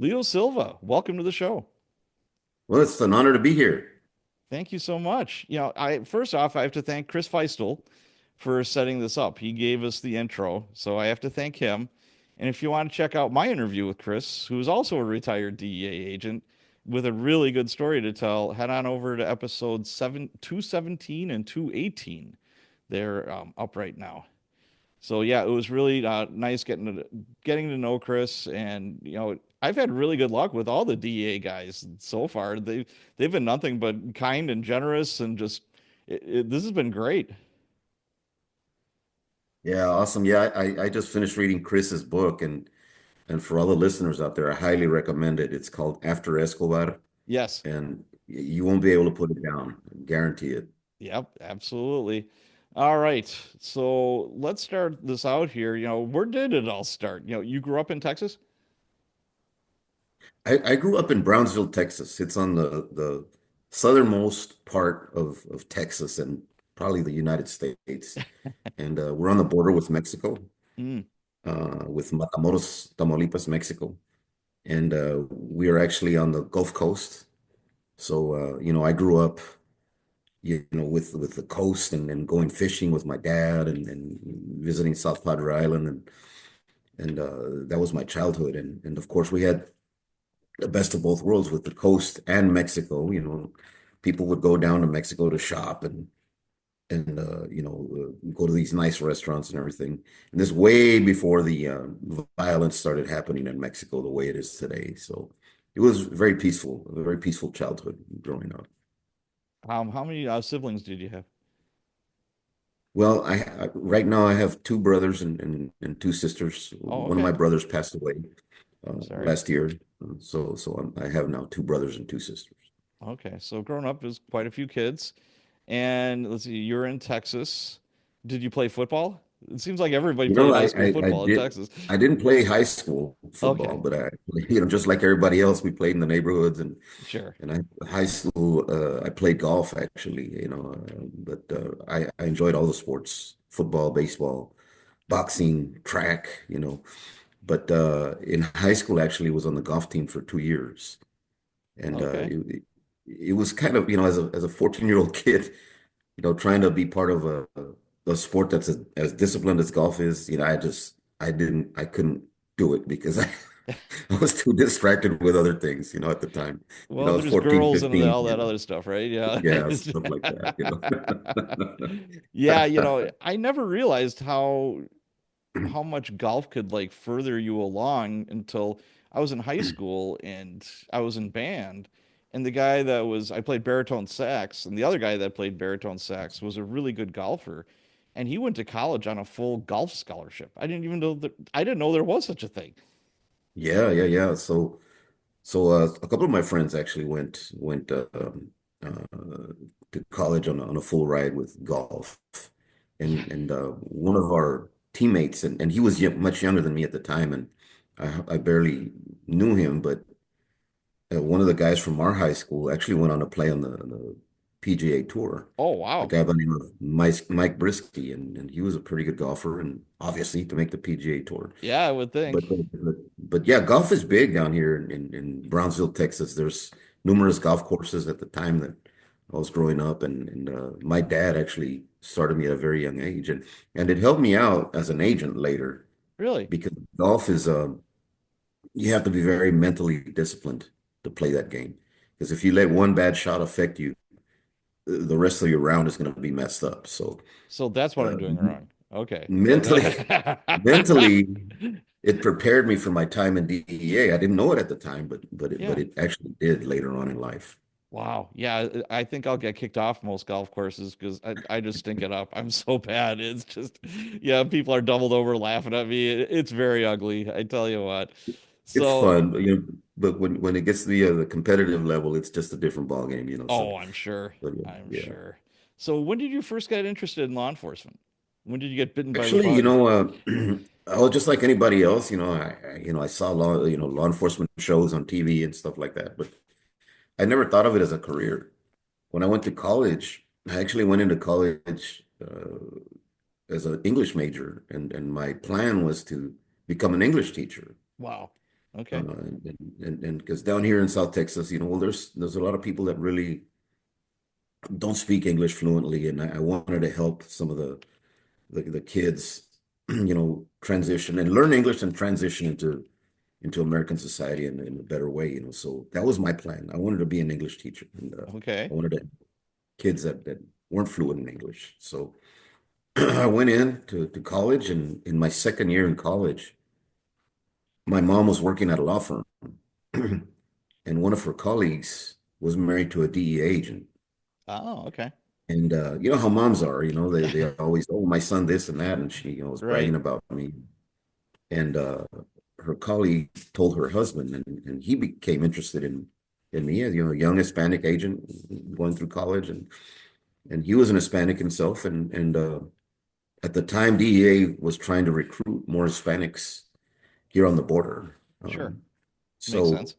Leo Silva, welcome to the show. Well, it's an honor to be here. Thank you so much. I first off, I have to thank Chris Feistel for setting this up. He gave us the intro, so I have to thank him. And if you want to check out my interview with Chris, who is also a retired DEA agent with a really good story to tell, head on over to episode 217 and 218. They're up right now. So yeah, it was really nice getting to know Chris, and I've had really good luck with all the DEA guys so far. They've been nothing but kind and generous, and just this has been great. Yeah, awesome. Yeah, I just finished reading Chris's book, and for all the listeners out there, I highly recommend it. It's called After Escobar, Yes, and you won't be able to put it down. I guarantee it. yep, absolutely. All right, so let's start this out here. Where did it all start? You grew up in Texas? I grew up in Brownsville, Texas. It's on the southernmost part of Texas and probably the United States. And we're on the border with Mexico, Mm, with Matamoros, Tamaulipas, Mexico. And we are actually on the Gulf Coast. So, I grew up, with the coast and going fishing with my dad and visiting South Padre Island and that was my childhood. And of course, we had the best of both worlds with the coast and Mexico. People would go down to Mexico to shop and go to these nice restaurants and everything. And this way before the violence started happening in Mexico the way it is today. So it was very peaceful, a very peaceful childhood growing up. how many siblings did you have? Well, right now I have two brothers and two sisters. Oh, One of my okay. brothers passed away Sorry. last year, I have now two brothers and two sisters. Okay, so growing up is quite a few kids. And let's see, you're in Texas. Did you play football? It seems like everybody You know, played high I, school I I football in did Texas. I didn't play high school football, Okay, but just like everybody else, we played in the neighborhoods sure. and high school. I played golf actually, but I enjoyed all the sports: football, baseball, boxing, track. But in high school, actually, was on the golf team for 2 years, and Okay. it was kind of as a 14-year-old kid, trying to be part of a sport that's as disciplined as golf is. I couldn't do it because I was too distracted with other things, at the time. I Well, was there's 14, girls and 15. all that other stuff, right? Yeah. Yeah, stuff like that. Yeah, I never realized how much golf could like further you along until I was in high school and I was in band. And the guy that was, I played baritone sax, and the other guy that played baritone sax was a really good golfer. And he went to college on a full golf scholarship. I didn't know there was such a thing. Yeah, yeah, yeah. So a couple of my friends actually went to college on a full ride with golf, and one of our teammates, and he was much younger than me at the time, and I barely knew him, but one of the guys from our high school actually went on to play on the PGA Tour. Oh, A wow. guy by the name of Mike Brisky, and he was a pretty good golfer, and obviously to make the PGA Tour. Yeah, I would think. But yeah, golf is big down here in Brownsville, Texas. There's numerous golf courses at the time that I was growing up, and my dad actually started me at a very young age, and it helped me out as an agent later Really? because golf is you have to be very mentally disciplined to play that game. Because if you let one bad shot affect you, the rest of your round is going to be messed up. So So that's what I'm uh, doing wrong. Okay. mentally, mentally, it prepared me for my time in DEA. I didn't know it at the time, but Yeah. it actually did later on in life. Wow. Yeah, I think I'll get kicked off most golf courses because I just stink it up. I'm so bad. It's just, yeah, people are doubled over laughing at me. It's very ugly. I tell you what. It's So, fun, but when it gets to the competitive level, it's just a different ball game, So, oh, I'm sure. but I'm yeah. sure. So, when did you first get interested in law enforcement? When did you get bitten by the Actually, bug? oh, just like anybody else, I saw law enforcement shows on TV and stuff like that, but I never thought of it as a career. When I went to college, I actually went into college as an English major, and my plan was to become an English teacher. Wow. Okay. And because down here in South Texas, well, there's a lot of people that really don't speak English fluently, and I wanted to help some of the kids, transition and learn English and transition into American society in a better way, So that was my plan. I wanted to be an English teacher, and Okay. I wanted to kids that weren't fluent in English. So I went in to college, and in my second year in college, my mom was working at a law firm, and one of her colleagues was married to a DEA agent. Oh, okay. And you know how moms are, they always, oh, my son, this and that, and she, was Right. bragging about me. And her colleague told her husband, and he became interested in me as, young Hispanic agent going through college, and he was an Hispanic himself, and at the time, DEA was trying to recruit more Hispanics here on the border. Sure. Makes So sense.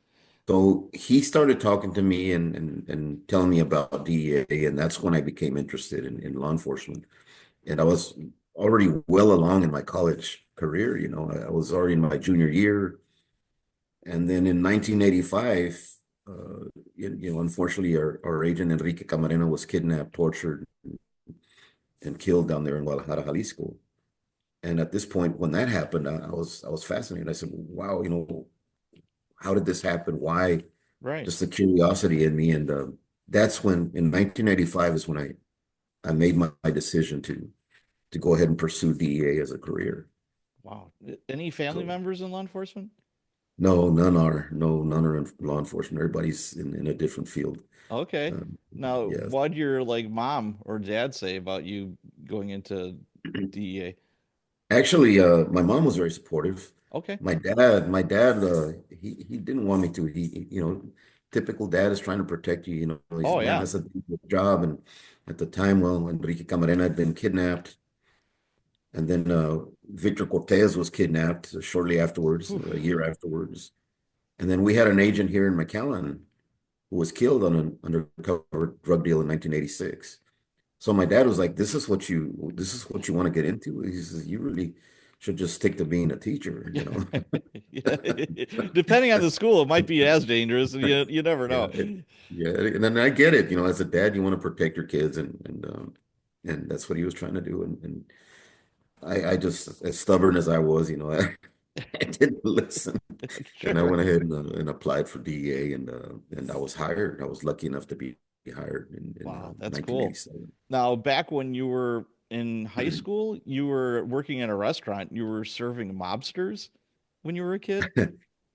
so he started talking to me and telling me about DEA, and that's when I became interested in law enforcement. And I was already well along in my college career, I was already in my junior year. And then in 1985, unfortunately, our agent Enrique Camarena was kidnapped, tortured, and killed down there in Guadalajara, Jalisco. And at this point, when that happened, I was fascinated. I said, "Wow, how did this happen? Why?" Right. Just the curiosity in me, and that's when, in 1985, is when I made my decision to go ahead and pursue DEA as a career. Wow. Any family So members in law enforcement? no, none are in law enforcement. Everybody's in a different field. Okay. Um, Now, yes. what'd your like mom or dad say about you going into DEA? Actually, my mom was very supportive. Okay. My dad, he didn't want me to. Typical dad is trying to protect you. He Oh said, "Man, yeah. that's a dangerous job." And at the time, well, Enrique Camarena had been kidnapped, and then Victor Cortez was kidnapped shortly afterwards, a Oof. year afterwards. And then we had an agent here in McAllen who was killed on an undercover drug deal in 1986. So my dad was like, "This is what you want to get into?" He says, "You really should just stick to being a teacher." Yeah. Depending on the school, it might be as dangerous. You never Yeah, know. yeah, and then I get it. As a dad, you want to protect your kids, and that's what he was trying to do. And I just, as stubborn as I was, I didn't listen, and I Sure. went ahead and applied for DEA, and I was hired. I was lucky enough to be hired in Wow, that's cool. 1987. Now, back when you were in high school, you were working in a restaurant. You were serving mobsters when you were a kid.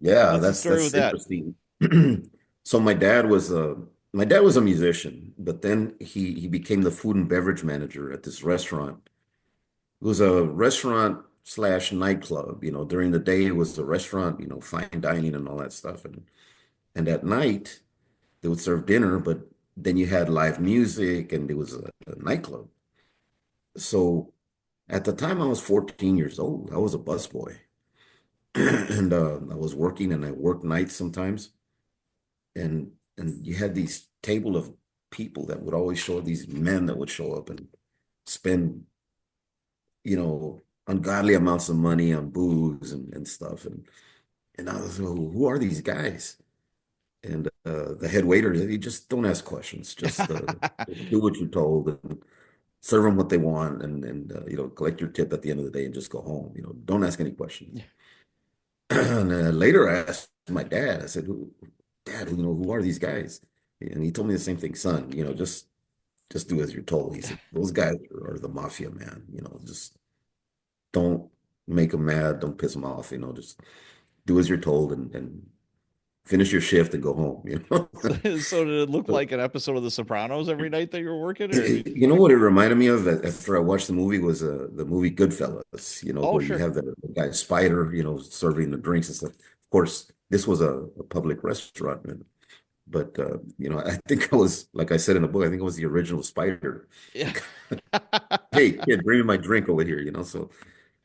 Yeah, What's the that's story with that's that? interesting. So my dad was a musician, but then he became the food and beverage manager at this restaurant. It was a restaurant slash nightclub. During the day it was a restaurant, fine dining and all that stuff. And at night they would serve dinner, but then you had live music and it was a nightclub. So at the time I was 14 years old. I was a busboy. And I was working and I worked nights sometimes. And you had these table of people that would always show up, these men that would show up and spend, ungodly amounts of money on booze and stuff. And I was, "Well, who are these guys?" And the head waiter said, "You just don't ask questions. Just do what you're told and serve them what they want, and collect your tip at the end of the day and just go home. Don't ask any questions." And later I asked my dad. I said, "Dad, who are these guys?" And he told me the same thing, "Son, just do as you're told." He said, "Those guys are the mafia, man. Just don't make them mad. Don't piss them off. Just do as you're told and finish your shift and go home." So did it look So, like an episode of The Sopranos every night that you were working, or? you know what it reminded me of after I watched the movie was the movie Goodfellas, Oh, where you sure. have the guy Spider, serving the drinks and stuff. Of course, this was a public restaurant, but I think I was, like I said in the book, I think it was the original Spider. Yeah. "Hey, kid, bring me my drink over here." So,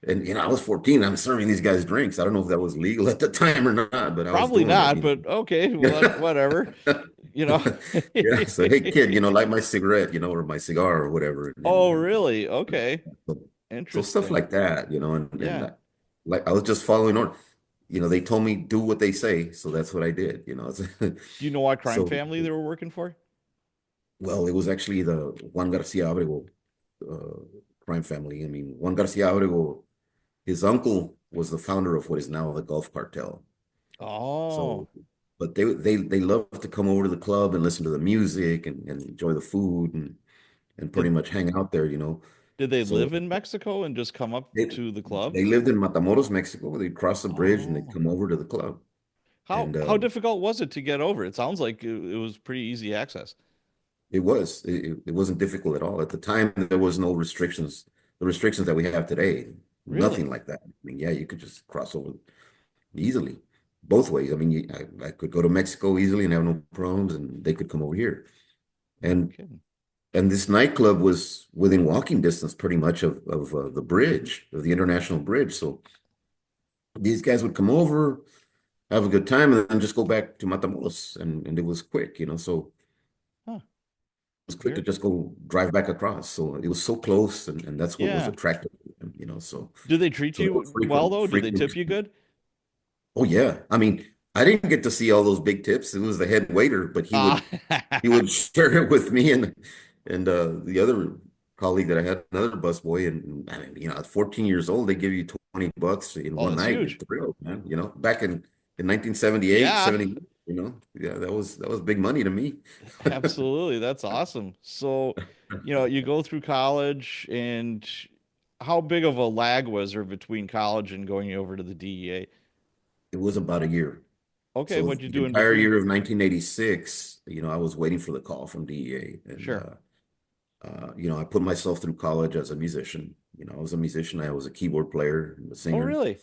and I was 14. I'm serving these guys drinks. I don't know if that was legal at the time or not, but I was Probably doing it. not, but okay, whatever. You know. Yeah. So, "Hey, kid, light my cigarette, or my cigar or whatever." Oh, really? Okay. So, so stuff Interesting. like that, and Yeah. like I was just following on. they told me do what they say, so that's what I did, Do you know what crime So, family they were working for? well, it was actually the Juan Garcia Abrego uh, crime family. I mean, Juan Garcia Abrego, his uncle was the founder of what is now the Gulf Cartel. Oh, So, but they love to come over to the club and listen to the music and enjoy the food and pretty did much hang out there, did they So live in Mexico and just come up they to the club? they lived in Matamoros, Mexico. They'd cross the bridge and they'd Oh, come over to the club. how And how difficult was it to get over? It sounds like it was pretty easy access. it wasn't difficult at all. At the time, there was no restrictions, the restrictions that we have today. Nothing Really? like that. I mean, yeah, you could just cross over easily, both ways. I mean, I could go to Mexico easily and have no problems, and they could come over here. No And kidding. and this nightclub was within walking distance, pretty much of the bridge, of the international bridge. So these guys would come over, have a good time, and then just go back to Matamoros, and it was quick, So Huh. it was quick to Very, just go drive back across. So it was so close, and that's what was yeah. attractive to them, So Do they treat so they were you well though? Do they tip you good? Oh yeah. I mean, I didn't get to see all those big tips. It was the head waiter, but Ah, he would share it with me and the other colleague that I had, another busboy, and I mean, at 14 years old, they give you $20 in oh, one that's night. You're huge. thrilled, man. Back in 1978, Yeah, 70, yeah, that was big money to me. absolutely. That's awesome. So, you go through college, and how big of a lag was there between college and going over to the DEA? It was about a year. Okay, So what'd you the do in entire between? year of 1986, I was waiting for the call from DEA, and Sure. I put myself through college as a musician. I was a musician. I was a keyboard player, a Oh, singer. really?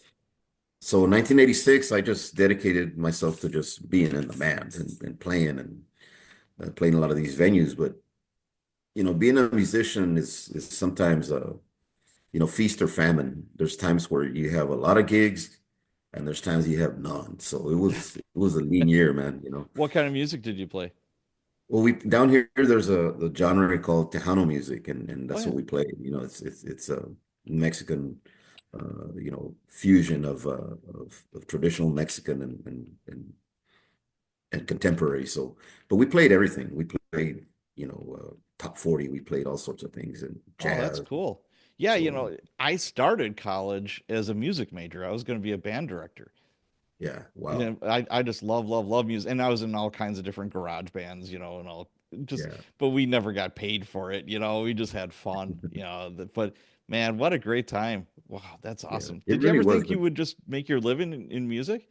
So in 1986, I just dedicated myself to just being in the band and playing and playing a lot of these venues. But being a musician is sometimes feast or famine. There's times where you have a lot of gigs, and there's times you have none. So it was a lean year, man. What kind of music did you play? Well, we down here there's the genre called Tejano music, and Oh, that's yeah. what we play. It's a Mexican, fusion of traditional Mexican and contemporary. So, but we played everything. We played, top 40. We played all sorts of things and Oh, that's jazz. cool. Yeah, So, I started college as a music major. I was going to be a band director. yeah, wow, And I just love, love, love music. And I was in all kinds of different garage bands, and all just, yeah, but we never got paid for it. We just had fun, but man, what a great time. Wow, that's yeah. awesome. It Did you really ever was. think you But would just make your living in music?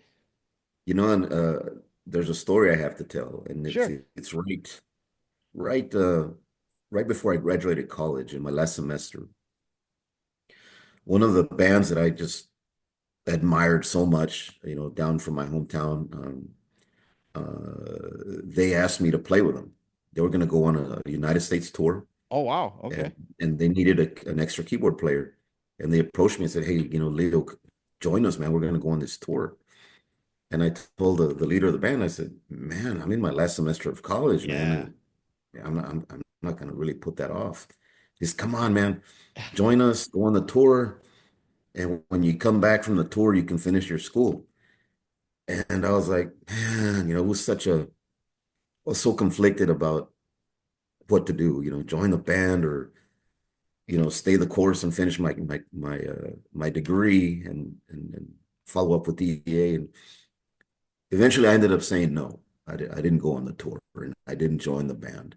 and there's a story I have to tell, and it's Sure. it's right, right before I graduated college in my last semester. One of the bands that I just admired so much, down from my hometown, they asked me to play with them. They were going to go on a United States tour, Oh, wow. and Okay. and they needed an extra keyboard player. And they approached me and said, "Hey, Leo, join us, man. We're going to go on this tour." And I told the leader of the band, I said, "Man, I'm in my last semester of college, man. Yeah. I'm not going to really put that off. Just come on, man, join us, go on the tour, and when you come back from the tour, you can finish your school." And I was like, man, it was I was so conflicted about what to do, join the band or, stay the course and finish my degree and follow up with DEA. And eventually I ended up saying no. I didn't go on the tour and I didn't join the band.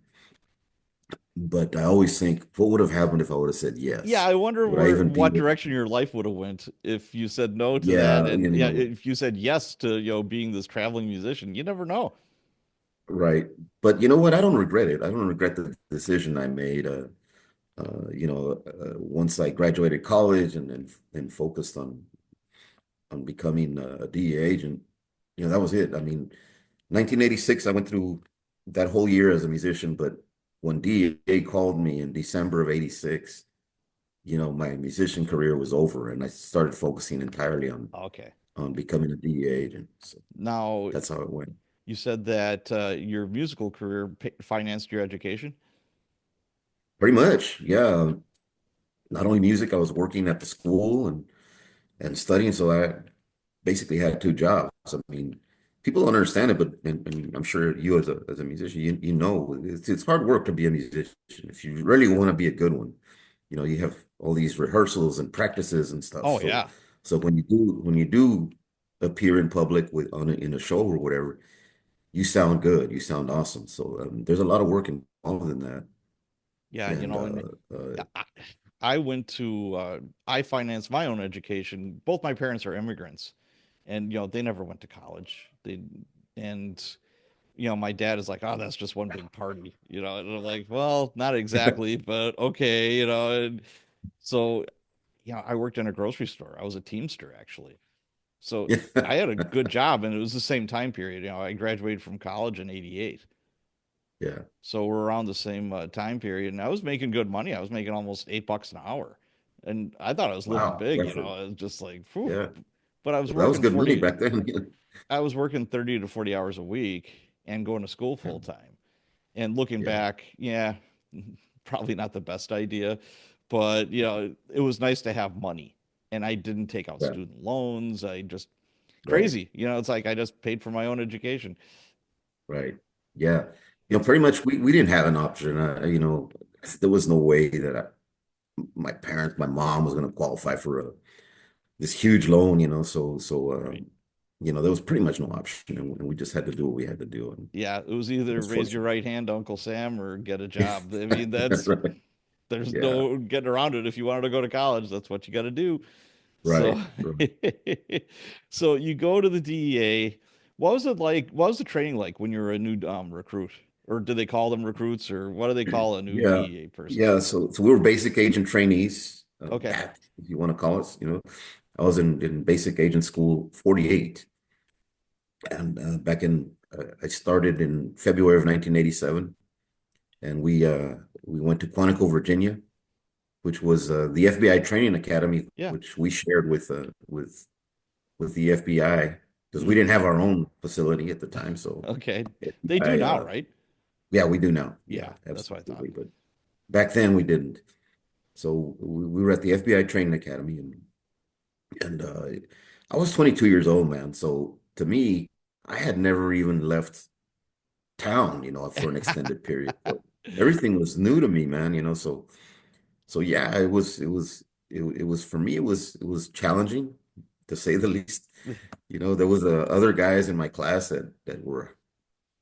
But I always think, what would have happened if I would have said Yeah, yes? I wonder Would I even be what direction your life would have went if you said no to that, Yeah, and yeah, if you said yes to being this traveling musician. You never know. right. But you know what? I don't regret it. I don't regret the decision I made. Once I graduated college and focused on becoming a DEA agent, that was it. I mean, 1986, I went through that whole year as a musician, but when DEA called me in December of 86, my musician career was over and I started focusing entirely on Okay. on becoming a DEA agent. So Now, that's how it went. you said that your musical career financed your education. Pretty much, yeah. Not only music, I was working at the school and studying. So basically had two jobs. I mean, people don't understand it, but and I'm sure you as a musician, you know it's hard work to be a musician if you really want to be a good one. You know, you have all these rehearsals and practices and stuff. Oh So yeah. when you do appear in public in a show or whatever, you sound good, you sound awesome. So there's a lot of work involved in that. Yeah, And and uh, I, I went to I financed my own education. Both my parents are immigrants, and they never went to college. They and my dad is like, "Oh, that's just one big party," and I'm like, "Well, not exactly, but okay," And so, I worked in a grocery store. I was a Teamster actually. So yeah, I had a good job, and it was the same time period. I graduated from college in '88. yeah. So we're around the same time period, and I was making good money. I was making almost $8 an hour, and I thought I was living Wow. big. Yeah, I was just like, whew. yeah. But I was Well, that was working good money 40. back then. I was working 30 to 40 hours a week and going to school Yeah, full time. And looking yeah, back, yeah, probably not the best idea, but it was nice to have money. And I didn't take out yeah, student loans. I just right, crazy. It's like I just paid for my own education. right. Yeah. It's Pretty much we didn't have an option. There was no way that my parents, my mom was going to qualify for this huge loan, right. there was pretty much no option, and we just had to do what we had to do, and Yeah, it was I either was raise your fortunate. right hand to Uncle Sam or get a job. I mean, Right. there's Yeah, no getting around it. If you wanted to go to college, that's what you got to do. right, So, right. so you go to the DEA. What was it like? What was the training like when you were a new recruit? Or do they call them recruits, or what do they call a new Yeah, DEA person? yeah. So we were basic agent trainees, Okay. BAT, if you want to call us. I was in basic agent school 48. And I started in February of 1987, and we went to Quantico, Virginia, which was the FBI training academy, Yeah. which we shared with the FBI because we Hmm. didn't have our own facility at the time. So Okay. They do FBI, now, right? yeah, we do now. Yeah, Yeah, that's what I thought. absolutely. But back then we didn't. So we were at the FBI training academy, and I was 22 years old, man. So to me, I had never even left town, for an extended period. So everything was new to me, man, so yeah, it was for me, it was challenging to say the least. There was other guys in my class that were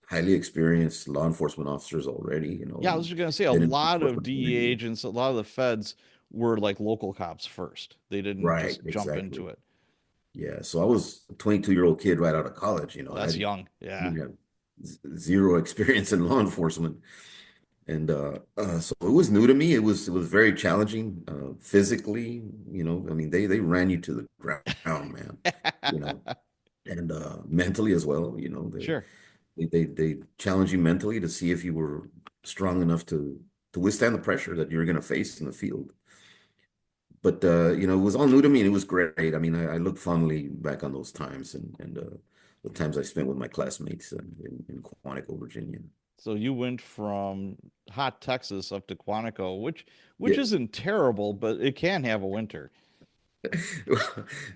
highly experienced law enforcement officers already, Yeah, I was and just gonna say a been in law lot of enforcement for many DEA years. agents, a lot of the feds were like local cops first. They didn't Right, just jump exactly. into it. Yeah, so I was a 22-year-old kid right out of college, Oh, I that's young. Yeah. didn't have zero experience in law enforcement. And so it was new to me. It was very challenging physically. I mean, they ran you to the ground, man. You know, and mentally as well. Sure. They challenge you mentally to see if you were strong enough to withstand the pressure that you're going to face in the field. But it was all new to me, and it was great. I mean, I look fondly back on those times and the times I spent with my classmates in Quantico, Virginia. So you went from hot Texas up to Quantico, which Yeah. isn't terrible, but it can have a winter.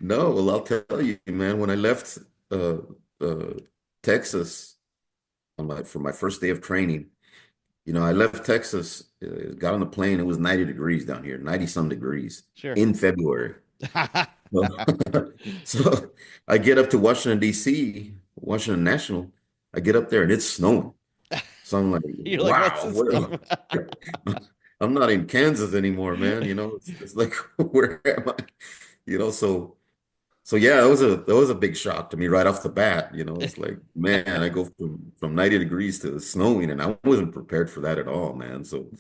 No, well, I'll tell you, man, when I left uh, uh, Texas for my first day of training, I left Texas, got on the plane, it was 90 degrees down here, 90 some degrees Sure. in February. So, so I get up to Washington, D.C., Washington National, I get up there and it's snowing. So I'm like, You're like, what's wow, this stuff? I'm not in Kansas anymore, man. It's like, where am I? So yeah, that was a big shock to me right off the bat. It's like, man, I go from 90 degrees to snowing, and I wasn't prepared for that at all, man. So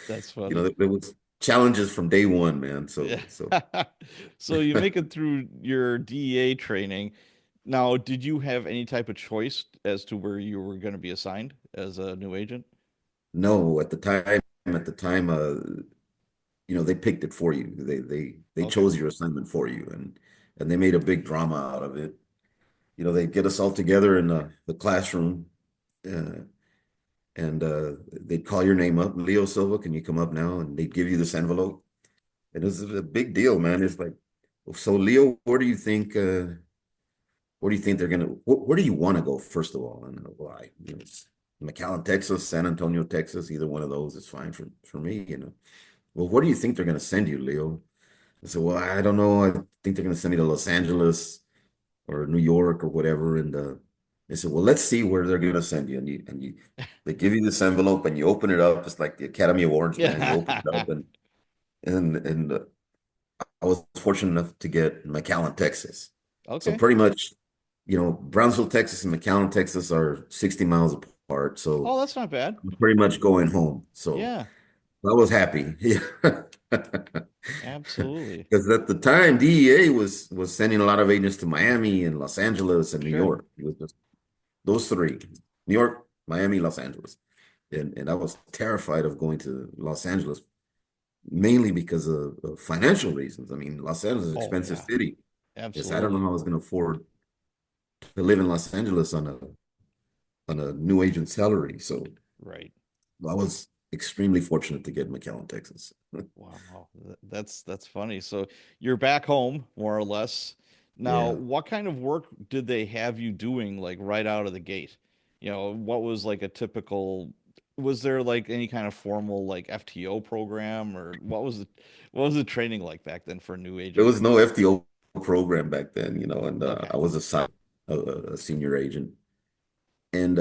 That's funny. there was challenges from day one, man. Yeah. So So you make it through your DEA training. Now, did you have any type of choice as to where you were going to be assigned as a new agent? no, at the time, they picked it for you. They Okay. chose your assignment for you, and they made a big drama out of it. They get us all together in the classroom. Uh, and they'd call your name up, Leo Silva, can you come up now? And they'd give you this envelope. And it was a big deal, man. It's like So Leo, where do you think they're gonna? Where do you want to go first of all, and why? It's McAllen, Texas, San Antonio, Texas. Either one of those is fine for me. Well, where do you think they're gonna send you, Leo? I said, well, I don't know. I think they're gonna send me to Los Angeles or New York or whatever. And they said, well, let's see where they're gonna send you. They give you this envelope and you open it up. It's like the Academy Awards, man. You open it up Yeah. and I was fortunate enough to get McAllen, Texas. So Okay. pretty much, Brownsville, Texas and McAllen, Texas are 60 miles apart. So Oh, that's not bad. I'm pretty much going home. So Yeah, I was happy. Yeah. absolutely. Because at the time, DEA was sending a lot of agents to Miami and Los Angeles and New Sure. York. It was just those three: New York, Miami, Los Angeles. And I was terrified of going to Los Angeles, mainly because of financial reasons. I mean, Los Angeles is an Oh, expensive yeah, city. Yes, I don't know absolutely. how I was going to afford to live in Los Angeles on a new agent salary. So Right. I was extremely fortunate to get McAllen, Texas. Wow. That's funny. So you're back home, more or less. Now, Yeah. what kind of work did they have you doing like right out of the gate? What was like a typical, was there like any kind of formal like FTO program or what was the training like back then for a new There agent? was no FTO program back then, and Okay. I was a senior agent. And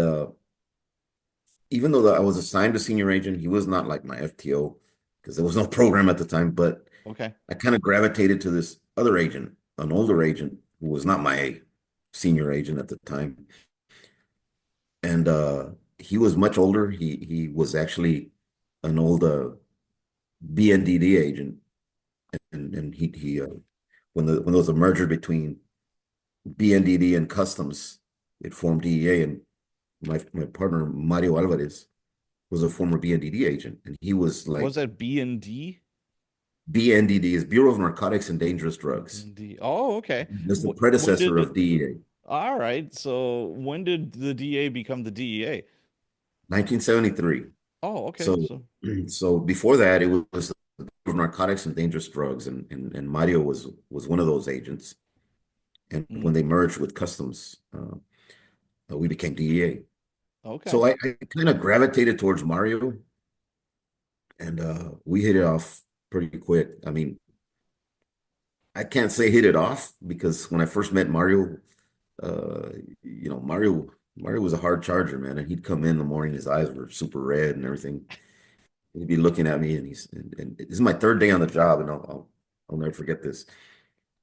even though that I was assigned a senior agent, he was not like my FTO because there was no program at the time. But Okay. I kind of gravitated to this other agent, an older agent who was not my senior agent at the time. And he was much older. He was actually an old BNDD agent, and he when there was a merger between BNDD and Customs, it formed DEA, and my partner Mario Alvarez was a former BNDD agent, and he was Was like that B&D? BNDD is Bureau of Narcotics and Dangerous Drugs. B&D. Oh, okay. That's the When predecessor did of DEA. All right. So when did the DA become the DEA? 1973. Oh, okay. So, so before that, it was the Bureau of Narcotics and Dangerous Drugs, and Mario was one of those agents. And when Mm, they merged with Customs, we became DEA. okay. So I kind of gravitated towards Mario, and we hit it off pretty quick. I mean, I can't say hit it off because when I first met Mario, uh, Mario was a hard charger, man, and he'd come in the morning, his eyes were super red and everything. He'd be looking at me, and this is my third day on the job, and I'll never forget this.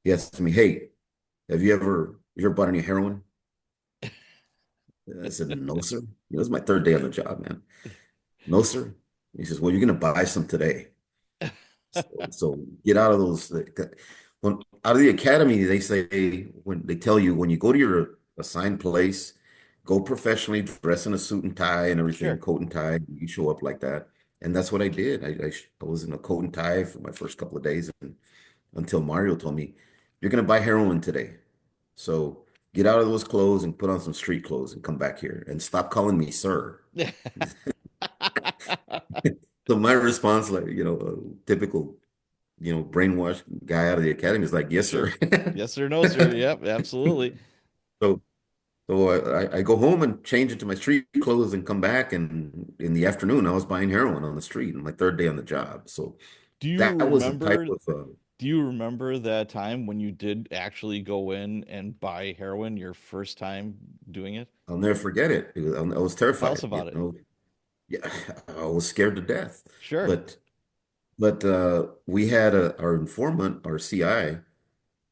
He asked me, "Hey, have you ever bought any heroin?" I said, "No, sir." This is my third day on the job, man. No, sir. He says, "Well, you're gonna buy some today." So get out of those. When out of the academy, they say when they tell you when you go to your assigned place, go professionally, dress in a suit and tie and everything, Sure. coat and tie. You show up like that, and that's what I did. I was in a coat and tie for my first couple of days, and until Mario told me, "You're gonna buy heroin today, so get out of those clothes and put on some street clothes and come back here and stop calling me sir." So my response, like, typical brainwashed guy out of the academy is like, yes, Sure. sir. Yes or no, sir. Yep, absolutely. So, so I go home and change into my street clothes and come back. And in the afternoon, I was buying heroin on the street on my third day on the job. So Do you that was the type remember of, do you remember that time when you did actually go in and buy heroin your first time doing it? I'll never forget it. I was Tell us terrified, about it. Yeah, I was scared to death. Sure. But, we had our informant, our CI,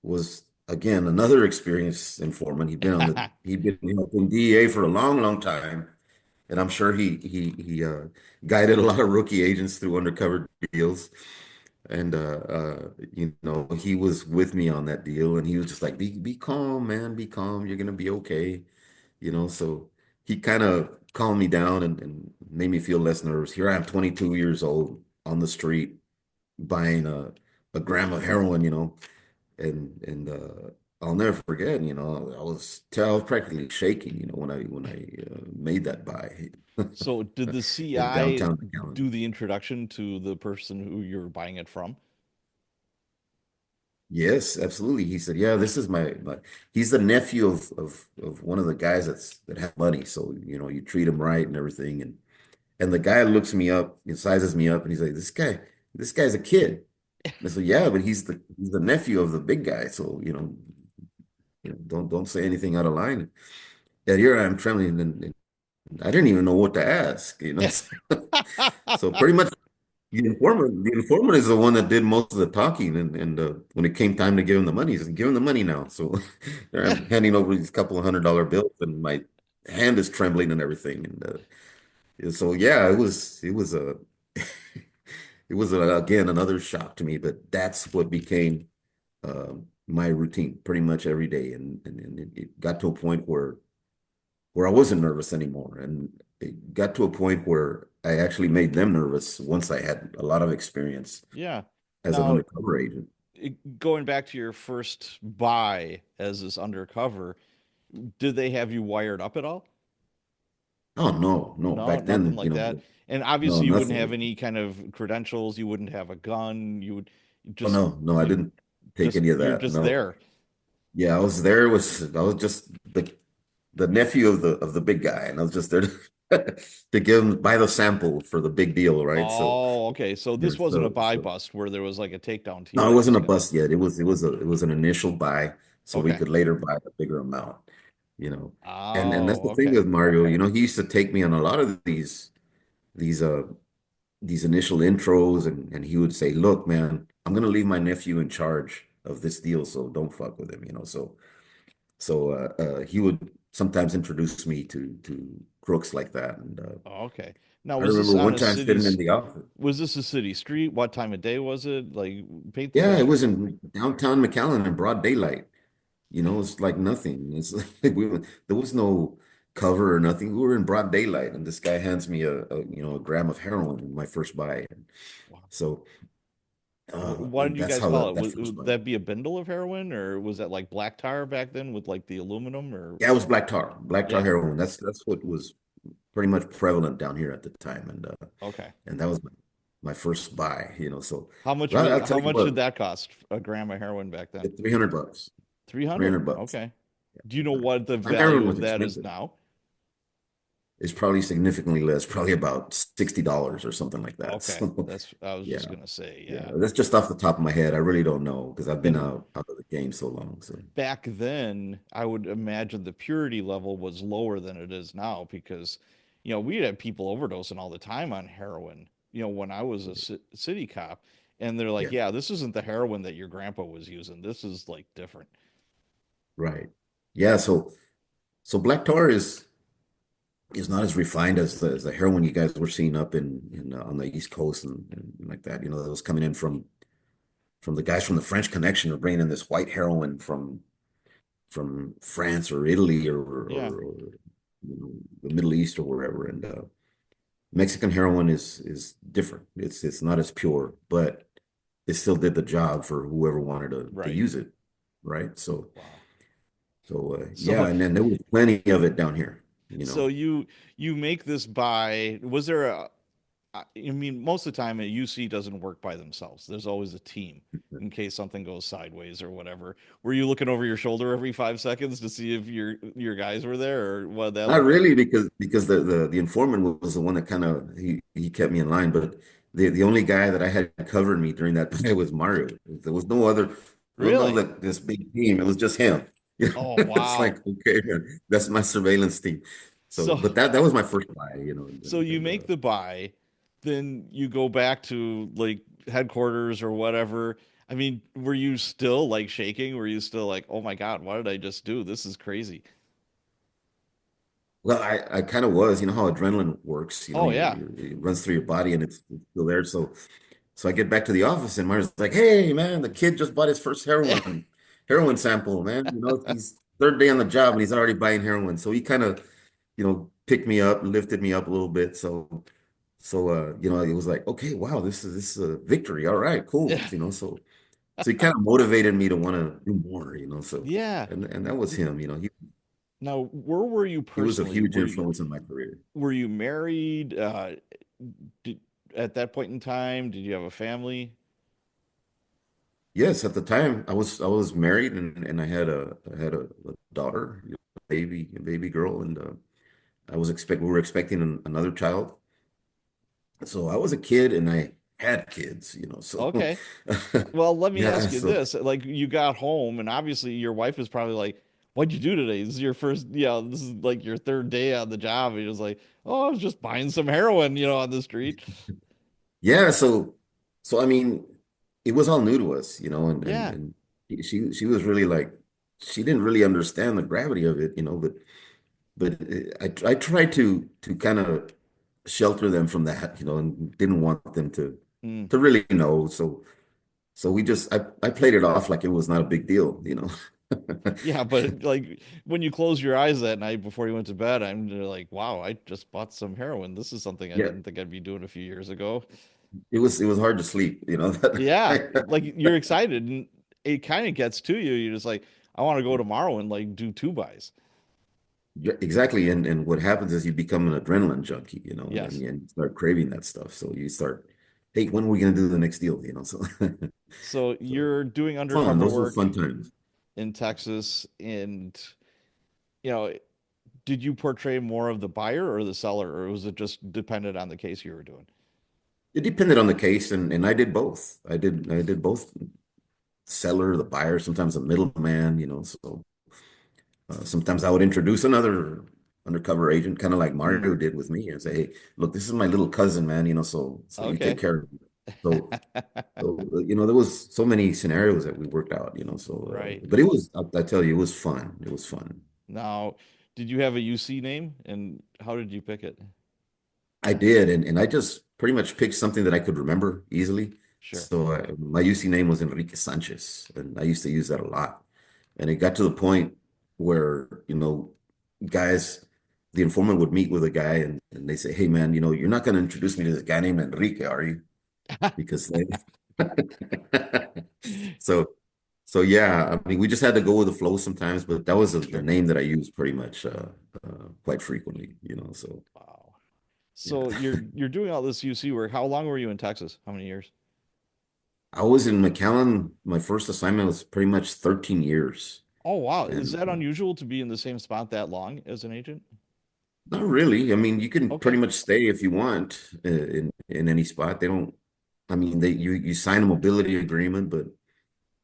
was again another experienced informant. He'd been helping DEA for a long, long time. And I'm sure he guided a lot of rookie agents through undercover deals. And he was with me on that deal, and he was just like, "Be calm, man. Be calm. You're gonna be okay." So he kind of calmed me down and made me feel less nervous. Here I am, 22 years old, on the street buying a gram of heroin. And I'll never forget. I was practically shaking. When I made that buy So did the in CI downtown McAllen. do the introduction to the person who you're buying it from? Yes, absolutely. He said, "Yeah, this is my." He's the nephew of one of the guys that have money, so you treat him right and everything. And the guy looks me up and sizes me up, and he's like, this guy's a kid." And I said, "Yeah, but he's the nephew of the big guy, so don't say anything out of line." And here I am trembling, and I didn't even know what to ask. So pretty much the informant is the one that did most of the talking, and when it came time to give him the money, he said, "Give him the money now." So there I'm handing over these couple of $100 bills, and my hand is trembling and everything. And so yeah, it was a it was again another shock to me, but that's what became my routine pretty much every day, and it got to a point where I wasn't nervous anymore. And it got to a point where I actually made them nervous once I had a lot of experience Yeah. as an Now, undercover agent. going back to your first buy as this undercover, did they have you wired up at all? Oh no, no. No, Back nothing then, like that. And no, obviously, you wouldn't have nothing. any kind of credentials. You wouldn't have a gun. You would Oh just no, no, I you didn't take any of you're that. just No. there. Yeah, I was just the nephew of the big guy, and I was just there to give him buy the sample for the big deal, right? So Oh, okay. So yeah, this wasn't a buy so bust where there was like a takedown team no, it that was wasn't a gonna. bust yet. It was an initial buy, so we Okay. could later buy a bigger amount, you know. And that's Oh, the thing okay. with Mario, he used to take me on a lot of these these initial intros, and he would say, "Look, man, I'm gonna leave my nephew in charge of this deal, so don't fuck with him." So he would sometimes introduce me to crooks like that. And Oh, okay. Now, I was this remember on one a time sitting in city's? the office. Was this a city street? What time of day was it? Like, paint the Yeah, it picture. was in downtown McAllen in broad daylight. It's like nothing. It's like there was no cover or nothing. We were in broad daylight, and this guy hands me a gram of heroin in my first buy. And Wow. so What did you that's guys how call it? that first Would buy. that be a bindle of heroin, or was that like black tar back then with like the aluminum, or Yeah, it was black tar yeah? heroin. That's what was pretty much prevalent down here at the time, Okay. and that was my first buy. So How much well, was I'll tell how you much did what, that cost? A gram of heroin back then? 300 bucks, three 300. hundred bucks. Okay. Do you know what the My heroin value was of that is expensive. now? It's probably significantly less, probably about $60 or something like that. Okay. So That's I was yeah, just gonna say, yeah, yeah. that's just off the top of my head. I really don't know because I've been And out of the game so long. So back then, I would imagine the purity level was lower than it is now because, we'd have people overdosing all the time on heroin, when I was a city cop. And they're like, yeah, yeah, this isn't the heroin that your grandpa was using. This is like different. right. Yeah, so black tar is not as refined as the heroin you guys were seeing up in on the East Coast and like that. That was coming in from the guys from the French Connection are bringing in this white heroin from France or Italy Yeah, or the Middle East or wherever. And Mexican heroin is different. It's not as pure, but it still did the job for whoever wanted to right. use it, right? So Wow. so yeah, So and then there was plenty of it down here. so you make this buy. Was there I mean, most of the time a UC doesn't work by themselves. There's always a team in case something goes sideways or whatever. Were you looking over your shoulder every 5 seconds to see if your guys were there, or what did that Not look like? really, because the informant was the one that kind of he kept me in line. But the only guy that I had covering me during that time was Mario. There was no other. There was no Really? like this big team. It was just him. Oh, It's like, wow. okay, man, that's my surveillance team. So, So but that was my first buy. so you make the buy, then you go back to like headquarters or whatever. I mean, were you still like shaking? Were you still like, "Oh my God, what did I just do? This is crazy." Well, I kind of was. You know how adrenaline works. Oh yeah. It runs through your body and it's still there. So I get back to the office and Mario's like, "Hey, man, the kid just bought his first heroin sample, man. He's third day on the job and he's already buying heroin." So he kind of, picked me up, lifted me up a little bit. So it was like, okay, wow, this is a victory. All right, cool. So he kind of motivated me to want to do more. So Yeah. and that was him. Now, where were you He was a personally? huge influence in my career. Were you married? Did, at that point in time, did you have a family? Yes, at the time I was married and I had a daughter, a baby girl, and we were expecting another child. So I was a kid and I had kids, so Okay. Well, let me yeah, ask you so this. Like you got home and obviously your wife is probably like, "What'd you do today? This is your first, this is like your third day on the job." And you're just like, "Oh, I was just buying some heroin, on the street." yeah, so I mean, it was all new to us, and and Yeah. and she was really like she didn't really understand the gravity of it, but I tried to kind of shelter them from that, and didn't want them to Hmm. to really know. So I played it off like it was not a big deal. Yeah, but like when you close your eyes that night before you went to bed, I'm like, "Wow, I just bought some heroin. This is something I Yeah, didn't think I'd be doing a few years ago." it was hard to sleep. Yeah, like you're excited and it kind of gets to you. You're just like, "I want to go tomorrow and like do two buys." Yeah, exactly. And what happens is you become an adrenaline junkie, and Yes. you start craving that stuff. So you start, hey, when are we gonna do the next deal? So So so you're doing fun. undercover Those were work fun times. in Texas, and you know, did you portray more of the buyer or the seller, or was it just dependent on the case you were doing? It depended on the case, and I did both. I did both seller, the buyer, sometimes a middleman, so sometimes I would introduce another undercover agent, kind of like Hmm. Mario did with me, and say, hey, look, this is my little cousin, man, so you take Okay. care of him. So there was so many scenarios that we worked out, Right. but I tell you, it was fun. It was fun. Now, did you have a UC name, and how did you pick it? I did, and I just pretty much picked something that I could remember easily. Sure. So my UC name was Enrique Sanchez, and I used to use that a lot. And it got to the point where, guys, the informant would meet with a guy and they say, hey, man, you're not going to introduce me to this guy named Enrique, are you? Because they... So, so yeah, I mean, we just had to go with the flow sometimes, but that was the Sure. name that I used pretty much quite frequently, so Wow. yeah. So you're doing all this UC work. How long were you in Texas? How many years? I was in McAllen. My first assignment was pretty much 13 years. Oh, wow. Is And that unusual to be in the same spot that long as an agent? not really. I mean, you can pretty Okay. much stay if you want in any spot. They don't, I mean, you sign a mobility agreement,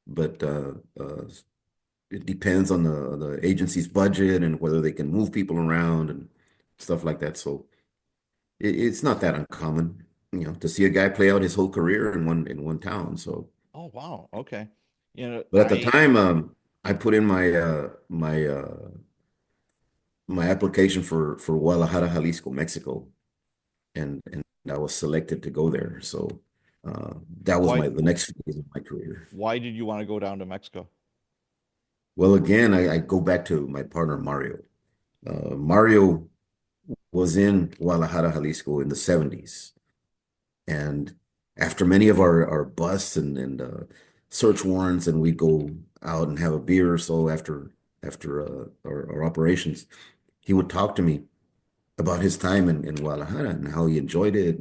but it depends on the agency's budget and whether they can move people around and stuff like that. So it's not that uncommon, to see a guy play out his whole career in one town. So, Oh, wow. Okay. but at the time, I put in my application for Guadalajara, Jalisco, Mexico, and I was selected to go there. So that was why the next phase of my career. why did you want to go down to Mexico? Well, again, I go back to my partner Mario. Mario was in Guadalajara, Jalisco in the 70s. And after many of our busts and search warrants, and we'd go out and have a beer or so after our operations, he would talk to me about his time in Guadalajara and how he enjoyed it.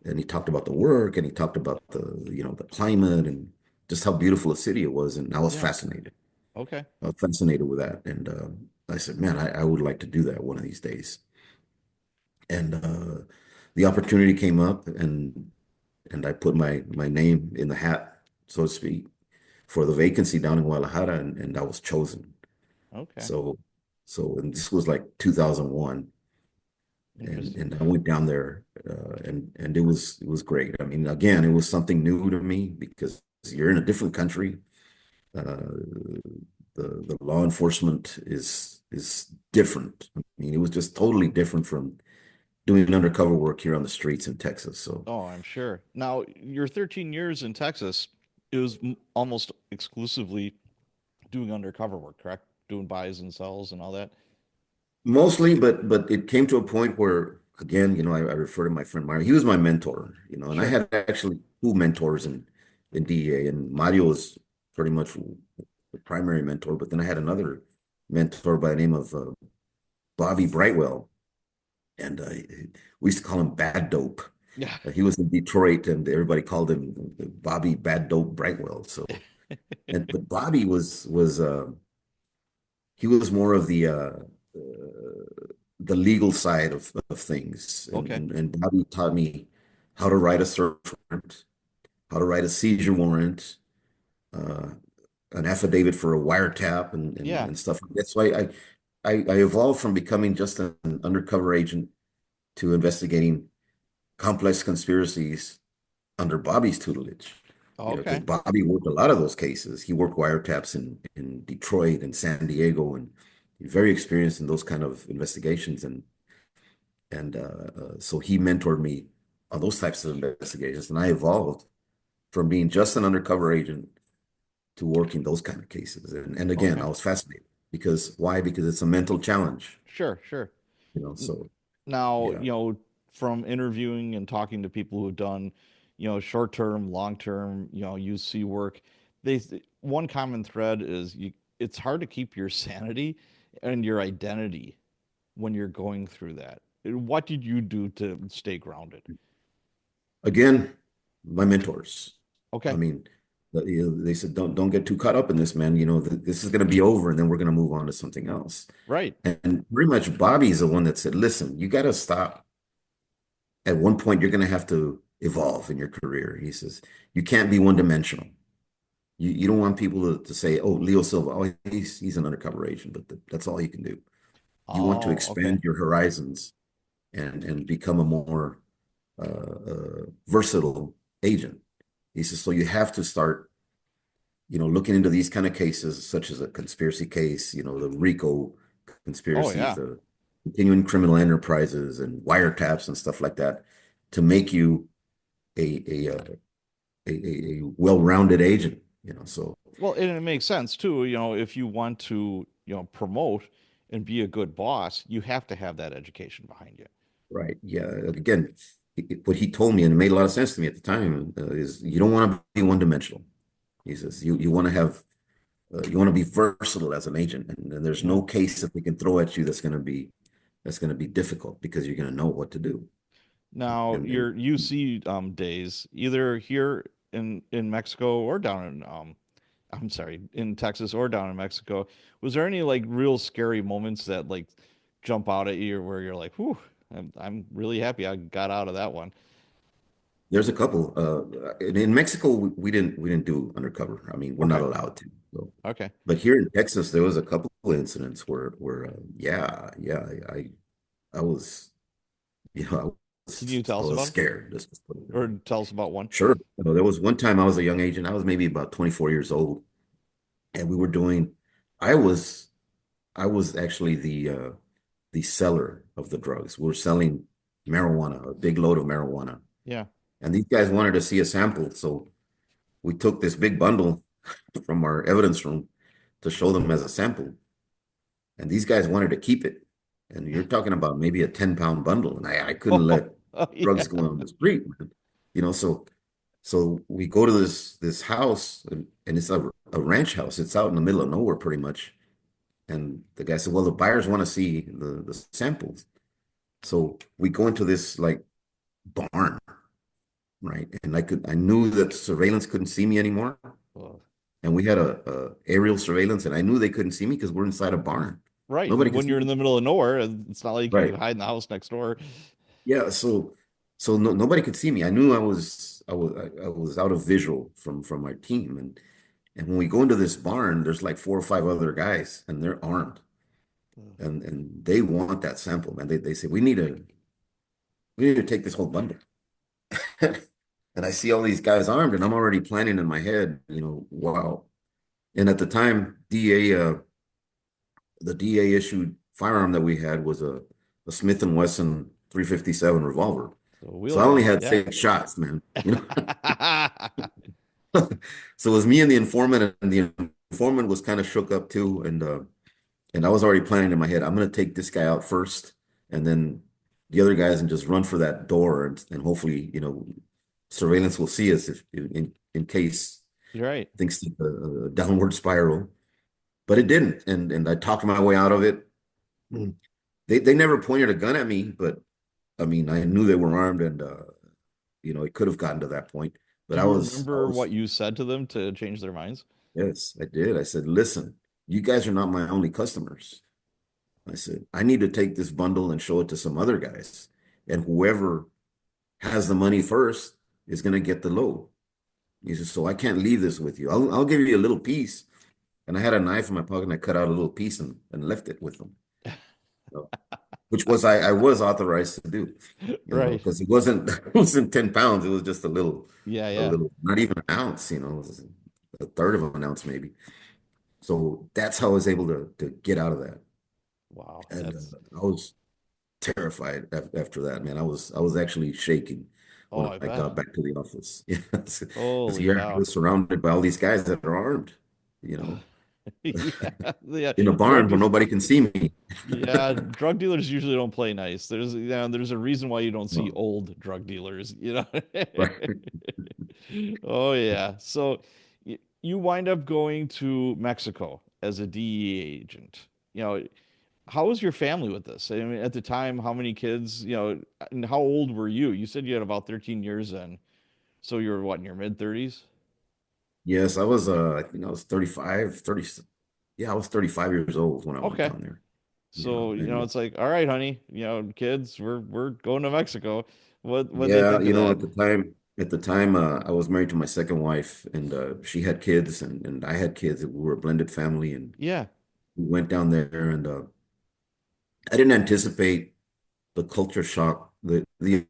And he talked about the work and he talked about the climate and just how beautiful a city it was. And I was Yeah. fascinated. Okay. I was fascinated with that. And I said, man, I would like to do that one of these days. And the opportunity came up and I put my name in the hat, so to speak, for the vacancy down in Guadalajara, and I was chosen. Okay. So and this was like 2001. and Interesting. and I went down there and it was great. I mean, again, it was something new to me because you're in a different country. Uh, the law enforcement is different. I mean, it was just totally different from doing undercover work here on the streets in Texas. So Oh, I'm sure. Now, your 13 years in Texas, it was almost exclusively doing undercover work, correct? Doing buys and sells and all that. mostly, but it came to a point where again, I refer to my friend Mario. He was my mentor, and I Sure. had actually two mentors in DEA, and Mario was pretty much the primary mentor, but then I had another mentor by the name of Bobby Brightwell, and we used to call him Bad Dope. Yeah. He was in Detroit, and everybody called him Bobby Bad Dope Brightwell. So, and but Bobby was he was more of the legal side of things, Okay. and Bobby taught me how to write a search warrant, how to write a seizure warrant, uh, an affidavit for a wiretap, Yeah. and stuff. That's why I evolved from becoming just an undercover agent to investigating complex conspiracies under Bobby's tutelage. Because Okay. Bobby worked a lot of those cases. He worked wiretaps in Detroit and San Diego, and he's very experienced in those kind of investigations. And so he mentored me on those types of investigations, and I evolved from being just an undercover agent to working those kind of cases. And again, Okay. I was fascinated because why? Because it's a mental challenge, Sure, sure. N- So Now, yeah. from interviewing and talking to people who've done, short term, long term, UC work, one common thread is it's hard to keep your sanity and your identity when you're going through that. What did you do to stay grounded? Again, my mentors. I Okay. mean, they said, don't get too caught up in this, man. This is going to be over, and then we're going to move on to something else. Right. And pretty much Bobby's the one that said, listen, you got to stop. At one point, you're going to have to evolve in your career. He says, you can't be one dimensional. You don't want people to say, oh, Leo Silva, oh, he's an undercover agent, but that's all you can do. You want to Oh, okay. expand your horizons and become a more versatile agent. He says, so you have to start, looking into these kind of cases, such as a conspiracy case, the RICO Oh, conspiracies, yeah. the continuing criminal enterprises and wiretaps and stuff like that, to make you a well-rounded agent, So Well, and it makes sense too, if you want to, promote and be a good boss, you have to have that education behind you. right, yeah. Again, what he told me, and it made a lot of sense to me at the time, is you don't want to be one-dimensional. He says you want to have you want to be versatile as an agent, and there's Yeah. no case that they can throw at you that's going to be difficult because you're going to know what to do. Now, And your UC days, either here in Mexico or down in I'm sorry, in Texas or down in Mexico, was there any like real scary moments that like jump out at you where you're like, "Whew, I'm really happy I got out of that one." there's a couple. In Mexico, we didn't do undercover. I mean, we're not Okay. allowed to. So, Okay. but here in Texas, there was a couple of incidents where yeah, yeah, I was Can you tell I us was about it? scared. Just put it that Or way. tell us about one? Sure. There was one time I was a young agent. I was maybe about 24 years old, and we were doing. I was I was actually the seller of the drugs. We were selling marijuana, a big load of marijuana, Yeah. and these guys wanted to see a sample. So we took this big bundle from our evidence room to show them as a sample, and these guys wanted to keep it. And you're talking about maybe a 10-pound bundle, and I couldn't let Oh, yeah. drugs go on the street, man. So we go to this house, and it's a ranch house. It's out in the middle of nowhere, pretty much. And the guy said, "Well, the buyers want to see the samples." So we go into this like barn, right? And I knew that surveillance couldn't see me anymore, Oh, and we had a aerial surveillance, and I knew they couldn't see me because we're inside a barn. right. Nobody And could when see you're in me. the middle of nowhere, it's not like you Right. can hide in the house next door. Yeah. So no, nobody could see me. I knew I was out of visual from my team, and when we go into this barn, there's like 4 or 5 other guys, and they're armed, and they want that sample, man. They say we need to take this whole bundle. And I see all these guys armed, and I'm already planning in my head, wow. And at the time, the DA issued firearm that we had was a Smith and Wesson 357 revolver. So So I only wheelhouse, had yeah. 6 shots, man. So it was me and the informant, and the informant was kind of shook up too. And I was already planning in my head, I'm gonna take this guy out first, and then the other guys, and just run for that door, and hopefully, surveillance will see us if in case You're right. things take a downward spiral. But it didn't, and I talked my way out of it. They never pointed a gun at me, but I mean, I knew they were armed, it could have gotten to that point, but Do I you was, I remember what was, you said to them to change their minds? yes, I did. I said, listen, you guys are not my only customers. I said, I need to take this bundle and show it to some other guys. And whoever has the money first is going to get the load. He said, so I can't leave this with you. I'll give you a little piece. And I had a knife in my pocket and I cut out a little piece and left it with them. So, which was I was authorized to do, Right. because it wasn't it wasn't 10 pounds. It was just Yeah, a yeah. little, not even an ounce, it was a third of an ounce maybe. So that's how I was able to get out of that. Wow. And That's I was terrified after that, man. I was actually shaking oh, when I I bet. got back to the office. Yes, because Holy here I cow. was surrounded by all these guys that are armed, you know, Yeah. Yeah. in a Drug barn where de- nobody can see me. yeah, drug dealers usually don't play nice. There's a reason why you don't see No, old drug dealers, you know. right. Oh yeah. So you wind up going to Mexico as a DEA agent. You know, how was your family with this? I mean, at the time, how many kids, and how old were you? You said you had about 13 years then. So you were what, in your mid 30s? Yes, I was I think I was 35, 30. Yeah, I was 35 years old when I went Okay. down there. So, And it's like, all right, honey, kids, we're going to Mexico. What they yeah, think of that? at the time I was married to my second wife, and she had kids, and I had kids. We were a blended family, and Yeah, we went down there, and I didn't anticipate the culture shock, the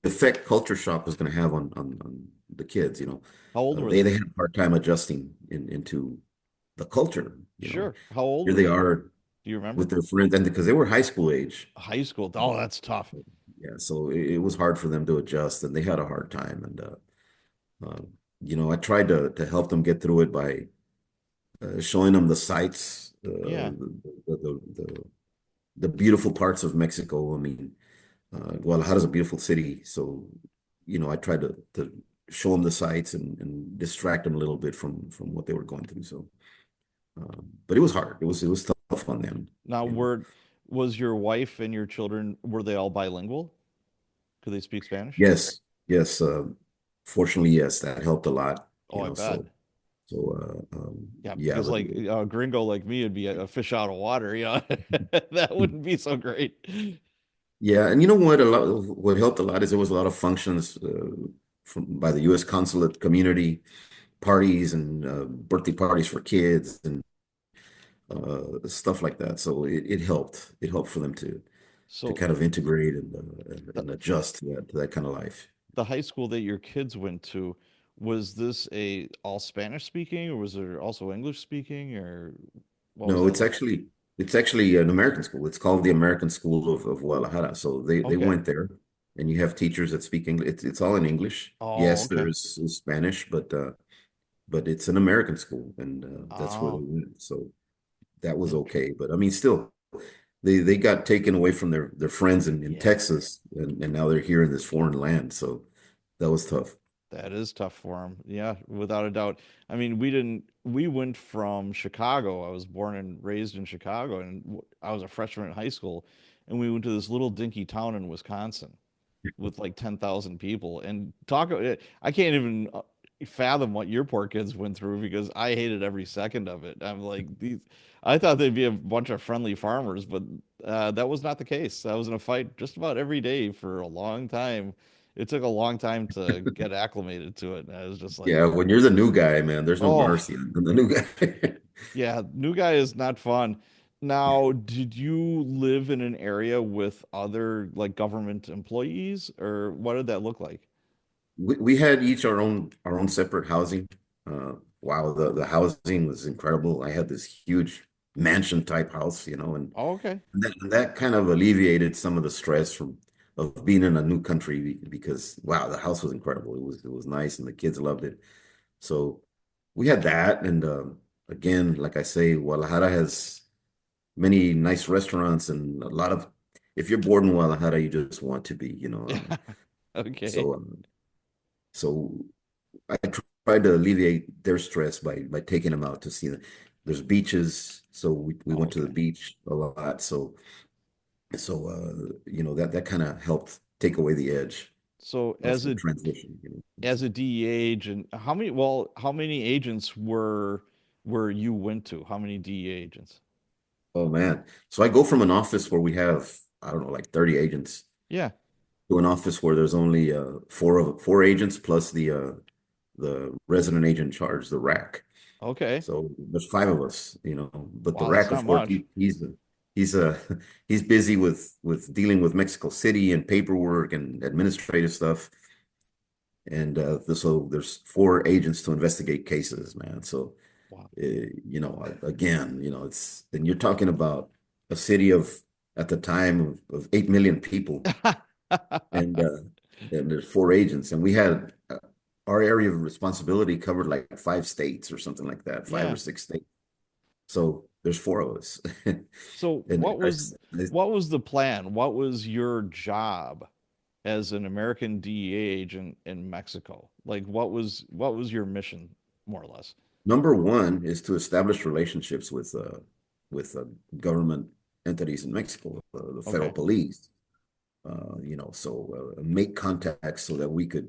effect culture shock was going to have on the kids. how old were They they? had a hard time adjusting into the culture. Sure. How old Here were they they? are Do you remember? with their friends, and because they were high school age. High school. Oh, that's tough. Yeah, so it was hard for them to adjust, and they had a hard time. And uh, I tried to help them get through it by showing them the sights, Yeah. the beautiful parts of Mexico. I mean, Guadalajara is a beautiful city, so I tried to show them the sights and distract them a little bit from what they were going through. So, but it was hard. It was tough on Now, them. was your wife and your children, were they all bilingual? Could they speak Spanish? Yes, yes. Fortunately, yes, that helped a lot. Oh, I bet. Yeah, Yeah, because but like a gringo like me would be a fish out of water, That wouldn't be so great. yeah, and you know what helped a lot is there was a lot of functions by the U.S. consulate community parties and birthday parties for kids and stuff like that. So it helped. It helped for them to So kind of integrate and the, adjust to that kind of life. the high school that your kids went to, was this a all Spanish speaking, or was there also English speaking, or what was No, that it's like? actually it's actually an American school. It's called the American School of Guadalajara. So they Okay. went there, and you have teachers that speak English. It's all in English. Oh, Yes, okay. there's Spanish, but it's an American school, and that's where they Oh, went. So that was interesting. okay. But I mean, still, they got taken away from their friends in Yeah. Texas, and now they're here in this foreign land. So that was tough. That is tough for him. Yeah, without a doubt. I mean, we went from Chicago. I was born and raised in Chicago, and I was a freshman in high school, and we went to this little dinky town in Wisconsin with like 10,000 people. And I can't even fathom what your poor kids went through because I hated every second of it. I'm like, I thought they'd be a bunch of friendly farmers, but that was not the case. I was in a fight just about every day for a long time. It took a long time to get acclimated to it. And I was just like, Yeah, when you're the new guy, man, there's no oh, mercy on the new guy. yeah, new guy is not fun. Now, did you live in an area with other like government employees, or what did that look like? We had each our own separate housing. Wow, the housing was incredible. I had this huge mansion type house, Oh, okay. and that kind of alleviated some of the stress from of being in a new country because wow, the house was incredible. It was nice, and the kids loved it. So we had that, and again, like I say, Guadalajara has many nice restaurants and a lot of. If you're bored in Guadalajara, you just want to be, Yeah. Okay. so so I tried to alleviate their stress by taking them out to see them. There's beaches, so we went to the Okay. beach a lot. So that kind of helped take away the edge. So for transition, as a DEA agent, how many agents were you went to? How many DEA agents? Oh man. So I go from an office where we have, I don't know, like 30 agents Yeah. to an office where there's only four agents plus the resident agent in charge, the rack. Okay. So there's five of us, but the Wow, that's rack, of not course, much. he's he's busy with dealing with Mexico City and paperwork and administrative stuff. And so there's four agents to investigate cases, man. So Wow. again, it's and you're talking about a city of at the time of 8 million people, and there's four agents, and we had our area of responsibility covered like five states or something like that, five or Yeah. six states. So there's four of us, So and what was the plan? What was your job as an American DEA agent in Mexico? Like what was your mission more or less? number one is to establish relationships with government entities in Mexico, the federal Okay. police. So make contacts so that we could,